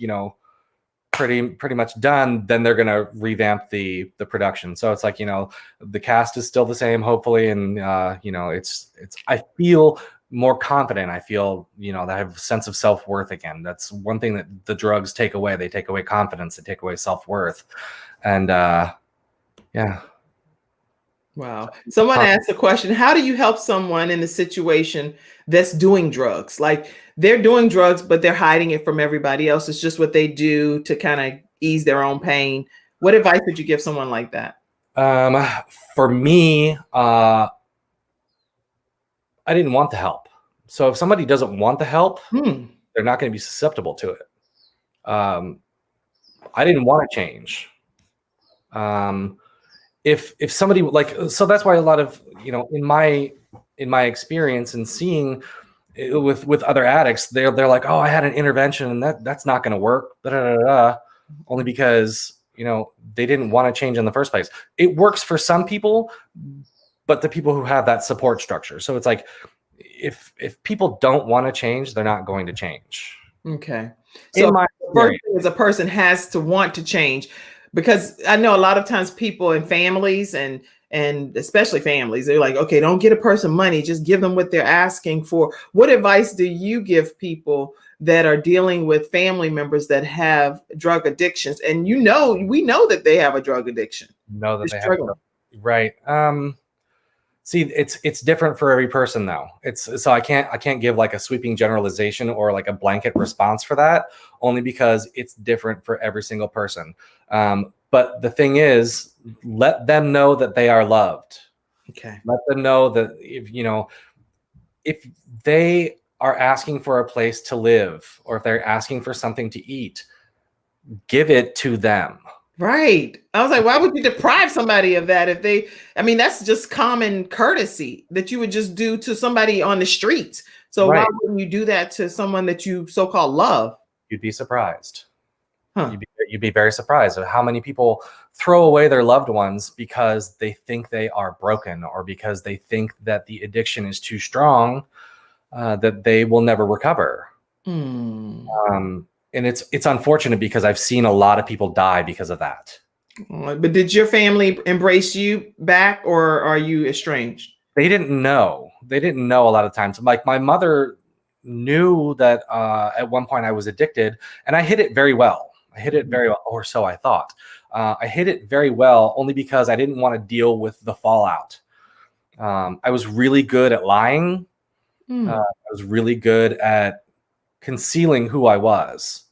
pretty much done, then they're going to revamp the production. So it's like, the cast is still the same, hopefully. And, it's, I feel more confident. I feel, that I have a sense of self-worth again. That's one thing that the drugs take away. They take away confidence. They take away self-worth. And, yeah. Wow. Someone asked a question. How do you help someone in a situation that's doing drugs? Like they're doing drugs, but they're hiding it from everybody else. It's just what they do to kind of ease their own pain. What advice would you give someone like that? For me, I didn't want the help. So if somebody doesn't want the help, they're not going to be susceptible to it. I didn't want to change. If somebody so that's why a lot of, in my experience and seeing with other addicts, they're like, oh, I had an intervention and that's not going to work, only because, they didn't want to change in the first place. It works for some people, but the people who have that support structure. So it's like, if people don't want to change, they're not going to change. Okay. So first thing is a person has to want to change. Because I know a lot of times people in families and especially families, they're like, okay, don't get a person money, just give them what they're asking for. What advice do you give people that are dealing with family members that have drug addictions? And we know that they have a drug addiction. Right. See, it's different for every person though. So I can't give like a sweeping generalization or like a blanket response for that, only because it's different for every single person. But the thing is, let them know that they are loved. Okay. Let them know that if they are asking for a place to live or if they're asking for something to eat, give it to them. Right. I was like, why would you deprive somebody of that that's just common courtesy that you would just do to somebody on the streets. So why wouldn't you do that to someone that you so-called love? You'd be surprised. Huh. You'd be very surprised at how many people throw away their loved ones because they think they are broken or because they think that the addiction is too strong, that they will never recover. And it's unfortunate because I've seen a lot of people die because of that. But did your family embrace you back or are you estranged? They didn't know. They didn't know a lot of times. Like my mother knew that at one point I was addicted and I hid it very well. Or so I thought. I hid it very well only because I didn't want to deal with the fallout. I was really good at lying. I was really good at concealing who I was.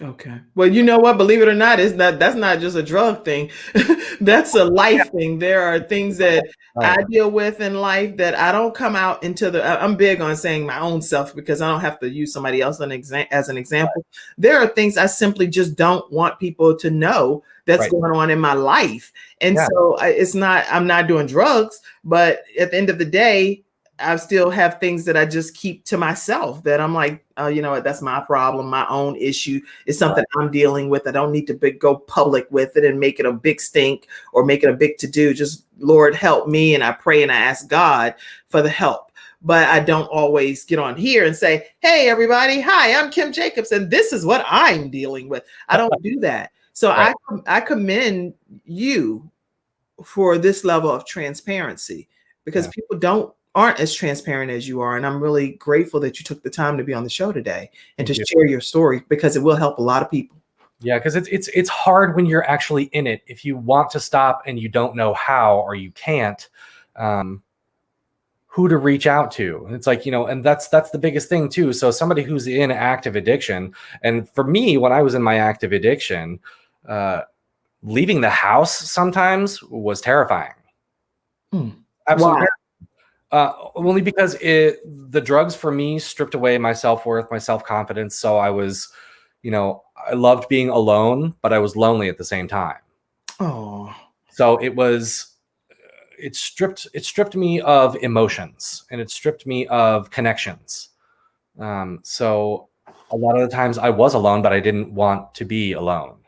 Okay. Well, you know what? Believe it or not, that's not just a drug thing. That's a life thing. There are things that I deal with in life that I don't come out into I'm big on saying my own self because I don't have to use somebody else as an example. There are things I simply just don't want people to know that's going on in my life. And so I'm not doing drugs, but at the end of the day, I still have things that I just keep to myself that I'm like, oh, you know what? That's my problem. My own issue is something I'm dealing with. I don't need to go public with it and make it a big stink or make it a big to do. Just Lord, help me. And I pray and I ask God for the help. But I don't always get on here and say, hey, everybody. Hi, I'm Kim Jacobs. And this is what I'm dealing with. I don't do that. So I commend you for this level of transparency because people aren't as transparent as you are. And I'm really grateful that you took the time to be on the show today and to share your story because it will help a lot of people. Yeah, because it's hard when you're actually in it. If you want to stop and you don't know how or you can't, who to reach out to. It's like, and that's the biggest thing too. So somebody who's in active addiction, and for me, when I was in my active addiction, leaving the house sometimes was terrifying. Absolutely. Why? Only because the drugs for me stripped away my self-worth, my self-confidence. So I was, I loved being alone, but I was lonely at the same time. Oh. So it stripped me of emotions, and it stripped me of connections. So a lot of the times I was alone, but I didn't want to be alone.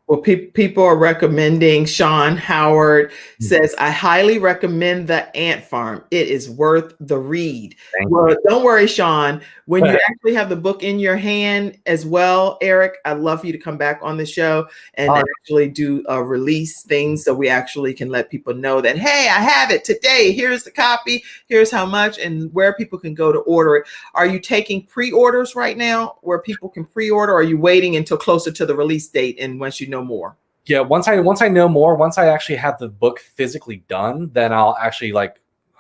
Well, people are recommending. Sean Howard says, I highly recommend The Ant Farm. It is worth the read. Well, don't worry, Sean. When you actually have the book in your hand as well, Eric, I'd love for you to come back on the show and actually do a release thing so we actually can let people know that, hey, I have it today. Here's the copy. Here's how much and where people can go to order it. Are you taking pre-orders right now where people can pre-order, or are you waiting until closer to the release date and once you know more? Yeah, once I know more, once I actually have the book physically done, then I'll actually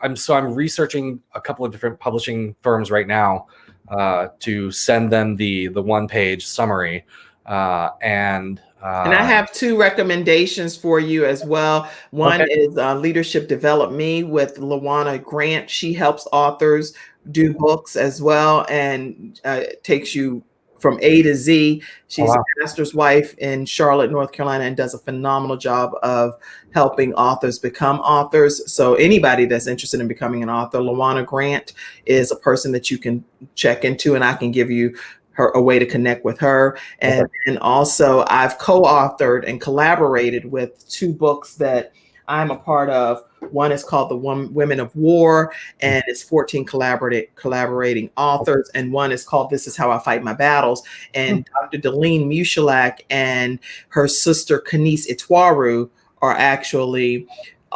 I'm researching a couple of different publishing firms right now to send them the one-page summary, and I have two recommendations for you as well. One is Leadership Develop Me with Lawana Grant. She helps authors do books as well, and takes you from A to Z. She's a pastor's wife in Charlotte, North Carolina, and does a phenomenal job of helping authors become authors. So anybody that's interested in becoming an author, Lawana Grant is a person that you can check into, and I can give you a way to connect with her. And also I've co-authored and collaborated with two books that I'm a part of. One is called The Women of War, and it's 14 collaborating authors. And one is called This Is How I Fight My Battles. And Dr. Delene Mushalak and her sister, Kanice Itwaru, are actually,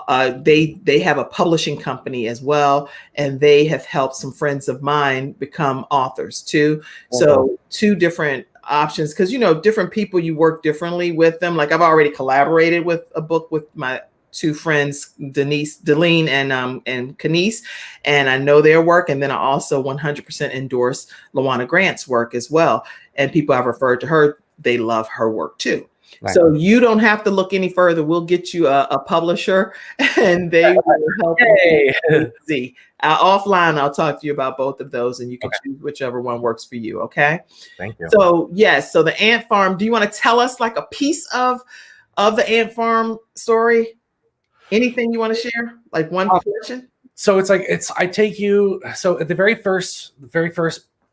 they have a publishing company as well. And they have helped some friends of mine become authors too. So two different options, because, different people, you work differently with them. Like I've already collaborated with a book with my two friends, Delene and Kanice, and I know their work. And then I also 100% endorse Lawana Grant's work as well. And people I've referred to her, they love her work too. Right. So you don't have to look any further. We'll get you a publisher, and they will help you. See, offline, I'll talk to you about both of those, and you can choose whichever one works for you. Okay. Thank you. So yes, so the Ant Farm. Do you want to tell us like a piece of the Ant Farm story? Anything you want to share, like one portion? So I take you. So at the very first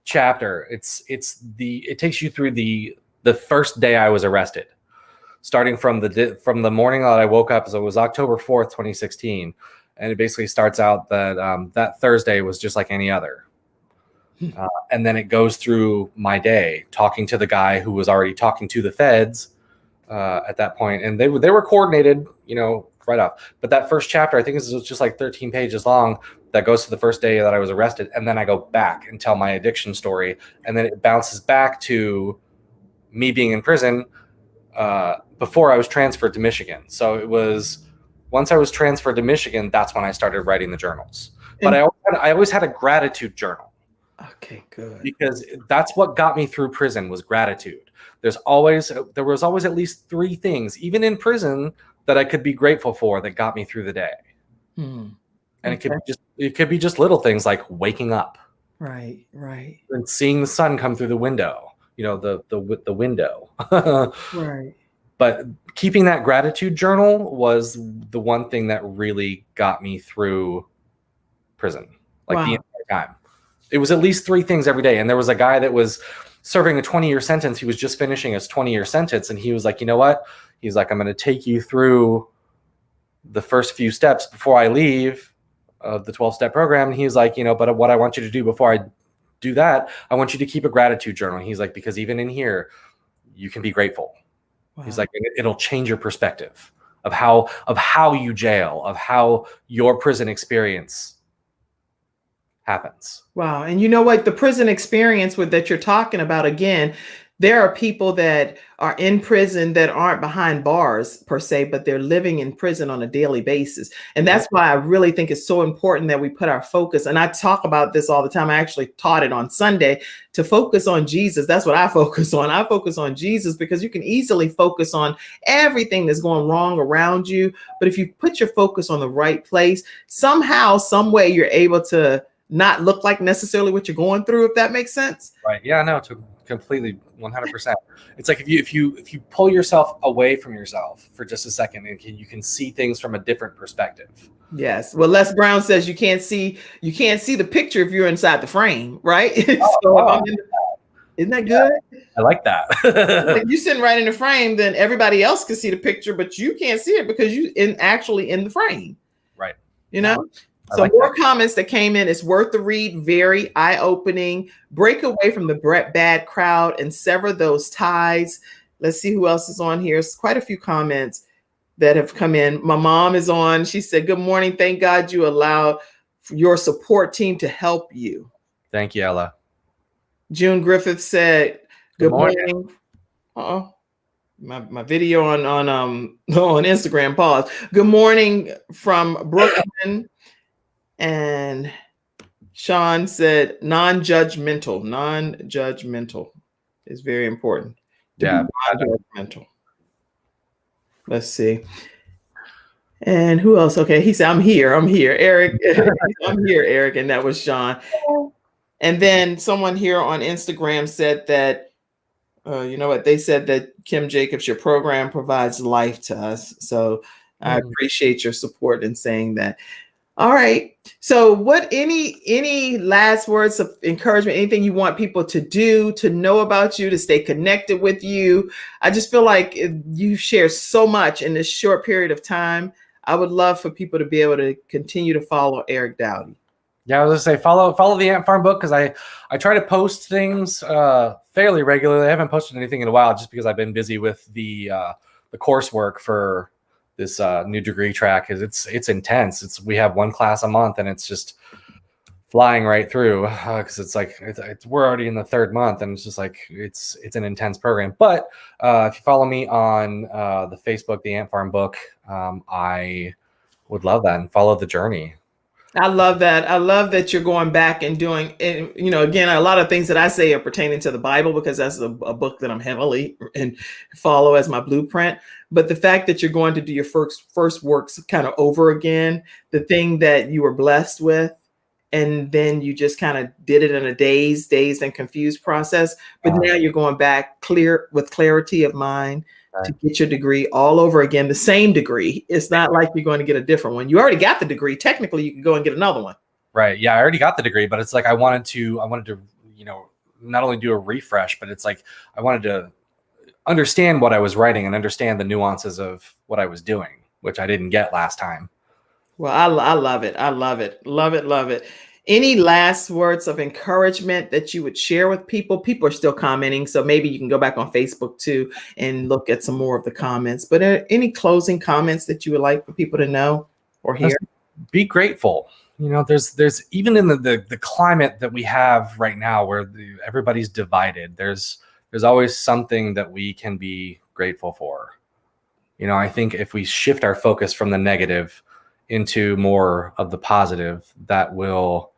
chapter, it takes you through the first day I was arrested, starting from the morning that I woke up. So it was October 4th, 2016, and it basically starts out that that Thursday was just like any other, and then it goes through my day, talking to the guy who was already talking to the feds at that point, and they were coordinated, right off. But that first chapter, I think this is just like 13 pages long, that goes to the first day that I was arrested. And then I go back and tell my addiction story. And then it bounces back to me being in prison before I was transferred to Michigan. So it was, once I was transferred to Michigan, that's when I started writing the journals. But I always had a gratitude journal. Okay, good. Because that's what got me through prison, was gratitude. There was always at least three things, even in prison, that I could be grateful for that got me through the day. And it could be just little things like waking up. Right. And seeing the sun come through the window, the window. Right. But keeping that gratitude journal was the one thing that really got me through prison. The entire time. It was at least three things every day. And there was a guy that was serving a 20-year sentence. He was just finishing his 20-year sentence. And he was like, you know what? He's like, I'm going to take you through the first few steps before I leave the 12-step program. And he's like, but what I want you to do before I do that, I want you to keep a gratitude journal. And he's like, because even in here, you can be grateful. Wow. He's like, it'll change your perspective of how you jail, of how your prison experience happens. Wow. And you know what? The prison experience that you're talking about, again, there are people that are in prison that aren't behind bars per se, but they're living in prison on a daily basis. And that's why I really think it's so important that we put our focus. And I talk about this all the time. I actually taught it on Sunday, to focus on Jesus. That's what I focus on. I focus on Jesus, because you can easily focus on everything that's going wrong around you. But if you put your focus on the right place, somehow, some way, you're able to not look like necessarily what you're going through, if that makes sense. Right. Yeah, no, completely 100%. It's like if you pull yourself away from yourself for just a second, and you can see things from a different perspective. Yes. Well, Les Brown says you can't see the picture if you're inside the frame, right? Isn't that good? I like that. Like you sitting right in the frame, then everybody else can see the picture, but you can't see it because you actually in the frame. Right. You know? I So like more that. comments that came in. It's worth the read. Very eye-opening. Break away from the bad crowd and sever those ties. Let's see who else is on here. It's quite a few comments that have come in. My mom is on. She said, "Good morning. Thank God you allowed your support team to help you." Thank you, Ella. June Griffith said, "Good morning." My video on Instagram paused. Good morning from Brooklyn. And Sean said non-judgmental is very important. Non-judgmental. Let's see. And who else? Okay, he said, I'm here, Eric. I'm here, Eric. And that was Sean. And then someone here on Instagram said that, you know what? They said that Kim Jacobs, your program provides life to us. So I appreciate your support in saying that. All right. So what, any last words of encouragement, anything you want people to do, to know about you, to stay connected with you? I just feel like you share so much in this short period of time. I would love for people to be able to continue to follow Eric Dowdy. Yeah, I was gonna say follow the Ant Farm book, because I try to post things fairly regularly. I haven't posted anything in a while just because I've been busy with the coursework for this new degree track. Is it's intense. We have one class a month, and it's just flying right through because it's like we're already in the third month, and it's just like it's an intense program. But if you follow me on the Facebook, the Ant Farm book, I would love that, and follow the journey. I love that. I love that you're going back and doing, and you know, again, a lot of things that I say are pertaining to the Bible because that's a book that I'm heavily and follow as my blueprint. But the fact that you're going to do your first works kind of over again, the thing that you were blessed with, and then you just kind of did it in a dazed and confused process. But now you're going back with clarity of mind to get your degree all over again, the same degree. It's not like you're going to get a different one. You already got the degree. Technically, you can go and get another one. Right. Yeah, I already got the degree, but it's like I wanted to, you know, not only do a refresh, but it's like I wanted to understand what I was writing and understand the nuances of what I was doing, which I didn't get last time. Well, I love it. I love it. Love it. Love it. Any last words of encouragement that you would share with people? People are still commenting, so maybe you can go back on Facebook too and look at some more of the comments. But any closing comments that you would like for people to know or hear? Be grateful. You know, there's even in the climate that we have right now, where everybody's divided, there's always something that we can be grateful for. You know, I think if we shift our focus from the negative into more of the positive, that will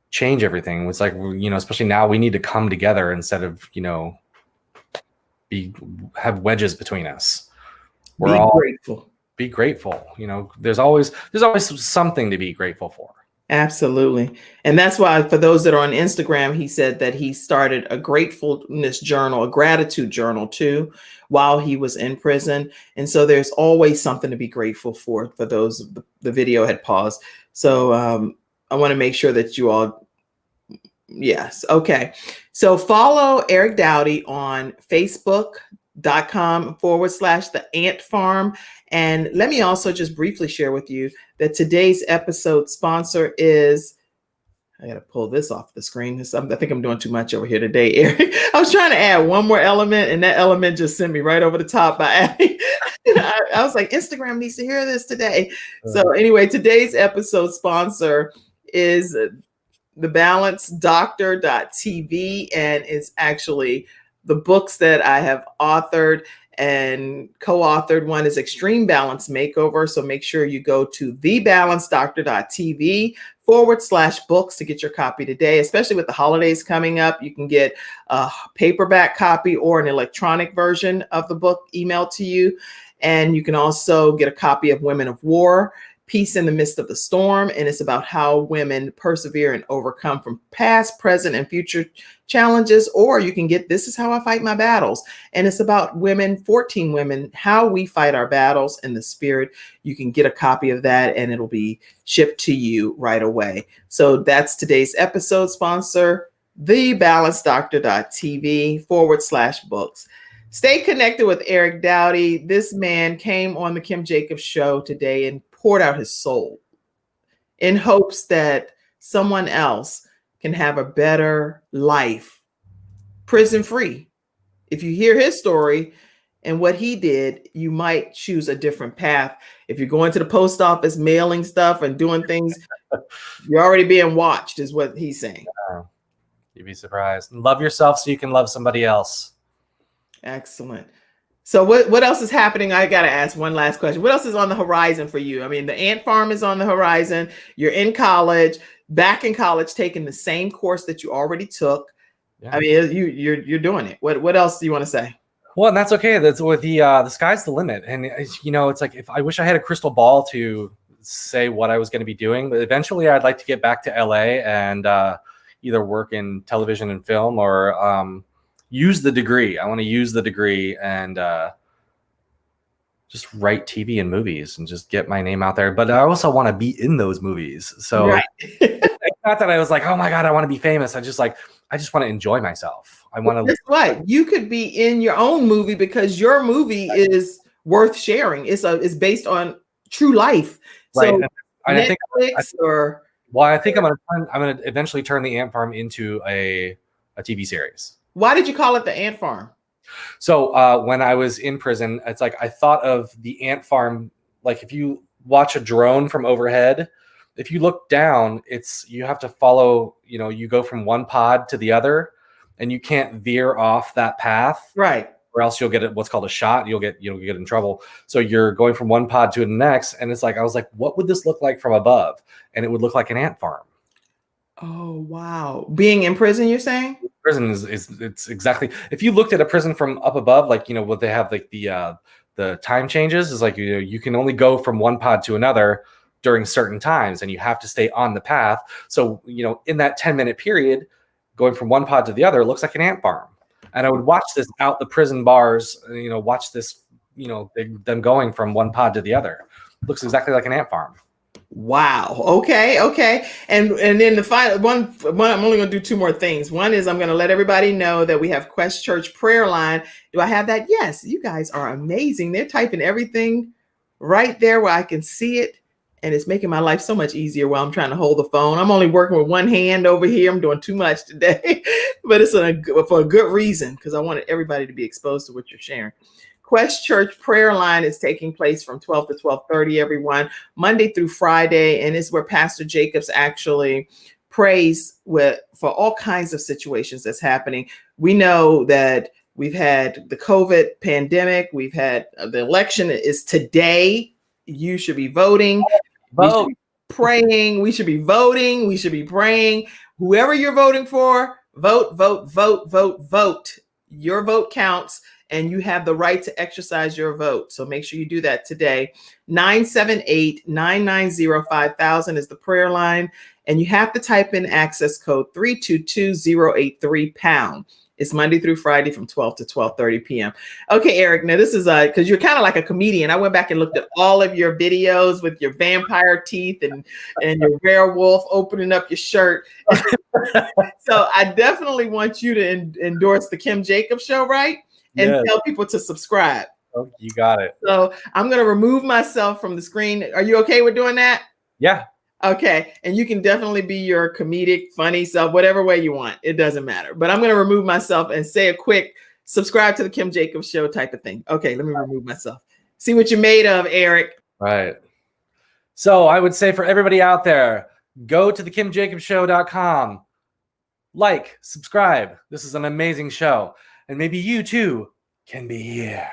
change everything. It's like, you know, especially now, we need to come together instead of, you know, have wedges between us. We're all grateful. Be grateful. You know, there's always something to be grateful for. Absolutely. And that's why, for those that are on Instagram, he said that he started a gratefulness journal, a gratitude journal too, while he was in prison. And so there's always something to be grateful for those, the video had paused. So I want to make sure that you all, yes. Okay. So follow Eric Dowdy on Facebook.com/The Ant Farm. And let me also just briefly share with you that today's episode sponsor is, I got to pull this off the screen. I think I'm doing too much over here today, Eric. I was trying to add one more element, and that element just sent me right over the top by adding. I was like, Instagram needs to hear this today. So anyway, today's episode sponsor is thebalancedoctor.tv, and it's actually the books that I have authored and co-authored. One is Extreme Balance Makeover. So make sure you go to thebalancedoctor.tv/books to get your copy today, especially with the holidays coming up. You can get a paperback copy or an electronic version of the book emailed to you. And you can also get a copy of Women of War Peace in the Midst of the Storm, and it's about how women persevere and overcome from past, present, and future challenges. Or you can get This Is How I Fight My Battles, and it's about women, 14 women, how we fight our battles in the spirit. You can get a copy of that, and it'll be shipped to you right away. So that's today's episode sponsor, thebalancedoctor.tv/books. Stay connected with Eric Dowdy. This man came on the Kim Jacobs Show today and poured out his soul in hopes that someone else can have a better life, prison free. If you hear his story and what he did, you might choose a different path. If you're going to the post office, mailing stuff and doing things, you're already being watched, is what he's saying. You'd be surprised. Love yourself so you can love somebody else. Excellent. So what else is happening? I got to ask one last question. What else is on the horizon for you? I mean, the ant farm is on the horizon. You're in college, back in college, taking the same course that you already took. Yeah. I mean, you're doing it. What else do you want to say? Well, and that's okay. That's with the sky's the limit. And it's like, if I wish I had a crystal ball to say what I was going to be doing, but eventually I'd like to get back to LA and either work in television and film or use the degree. I want to use the degree and just write TV and movies and just get my name out there. But I also want to be in those movies. So right. It's not that I was like, oh my God, I want to be famous. I just want to enjoy myself. I want to. That's right. You could be in your own movie because your movie is worth sharing. It's based on true life. Right. So and Netflix I think I'm going to eventually turn the Ant Farm into a TV series. Why did you call it the Ant Farm? So when I was in prison, it's like I thought of the ant farm. Like if you watch a drone from overhead, if you look down, you have to follow. You go from one pod to the other, and you can't veer off that path, right? Or else you'll get what's called a shot. You'll get in trouble. So you're going from one pod to the next, and it's like I was like, what would this look like from above? And it would look like an ant farm. Oh wow! Being in prison, you're saying? Prison it's exactly. If you looked at a prison from up above, like what they have, like the time changes is like you can only go from one pod to another during certain times, and you have to stay on the path. So in that 10-minute period, going from one pod to the other, it looks like an ant farm. And I would watch this out the prison bars. Watch this. Them going from one pod to the other. It looks exactly like an ant farm. Wow. Okay. And then the final one, I'm only going to do two more things. One is I'm going to let everybody know that we have Quest Church prayer line. Do I have that? Yes. You guys are amazing. They're typing everything right there where I can see it. And it's making my life so much easier while I'm trying to hold the phone. I'm only working with one hand over here. I'm doing too much today, but it's for a good reason because I wanted everybody to be exposed to what you're sharing. Quest Church prayer line is taking place from 12 to 12:30, everyone, Monday through Friday. And it's where Pastor Jacobs actually prays for all kinds of situations that's happening. We know that we've had the COVID pandemic. We've had the election is today. You should be voting. Vote. We should be praying. We should be voting. We should be praying. Whoever you're voting for, vote. Your vote counts. And you have the right to exercise your vote. So make sure you do that today. 978-990-5000 is the prayer line. And you have to type in access code 322083#. It's Monday through Friday from 12 to 12:30 p.m. Okay, Eric, now this is because you're kind of like a comedian. I went back and looked at all of your videos with your vampire teeth and your werewolf opening up your shirt. So I definitely want you to endorse the Kim Jacobs Show, right? And yes. Tell people to subscribe. Oh, you got it. So I'm going to remove myself from the screen. Are you okay with doing that? Yeah. Okay. And you can definitely be your comedic, funny self, whatever way you want. It doesn't matter. But I'm going to remove myself and say a quick subscribe to the Kim Jacobs Show type of thing. Okay. Let me remove myself. See what you're made of, Eric. Right. So I would say for everybody out there, go to thekimjacobsshow.com. Like, subscribe. This is an amazing show. And maybe you too can be here.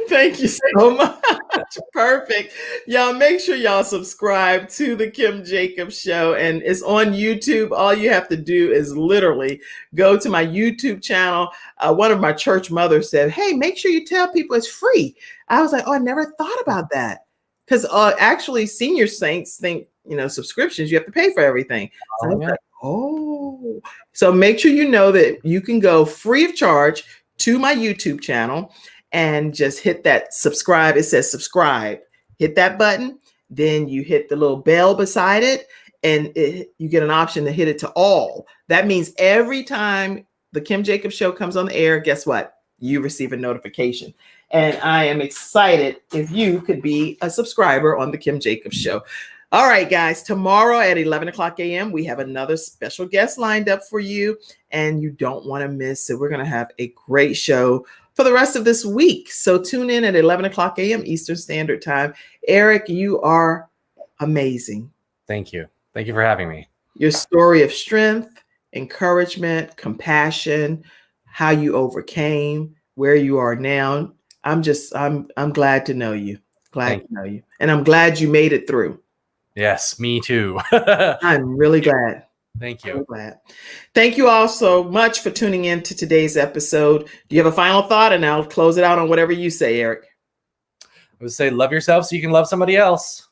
Thank you so much. Perfect. Y'all make sure y'all subscribe to the Kim Jacobs Show, and it's on YouTube. All you have to do is literally go to my YouTube channel. One of my church mothers said, "Hey, make sure you tell people it's free." I was like, "Oh, I never thought about that." Because actually senior saints think, subscriptions, you have to pay for everything. So I was like, oh, so make sure you know that you can go free of charge to my YouTube channel and just hit that subscribe. It says subscribe. Hit that button. Then you hit the little bell beside it, and you get an option to hit it to all. That means every time the Kim Jacobs Show comes on the air, guess what? You receive a notification. And I am excited if you could be a subscriber on the Kim Jacobs Show. All right, guys, tomorrow at 11 o'clock a.m., we have another special guest lined up for you, and you don't want to miss it. We're going to have a great show for the rest of this week. So tune in at 11 o'clock a.m. Eastern Standard Time. Eric, you are amazing. Thank you. Thank you for having me. Your story of strength, encouragement, compassion, how you overcame, where you are now. I'm glad to know you. Glad to know you. And I'm glad you made it through. Yes, me too. I'm really glad. Thank you. Really glad. Thank you all so much for tuning in to today's episode. Do you have a final thought? And I'll close it out on whatever you say, Eric. I would say love yourself so you can love somebody else.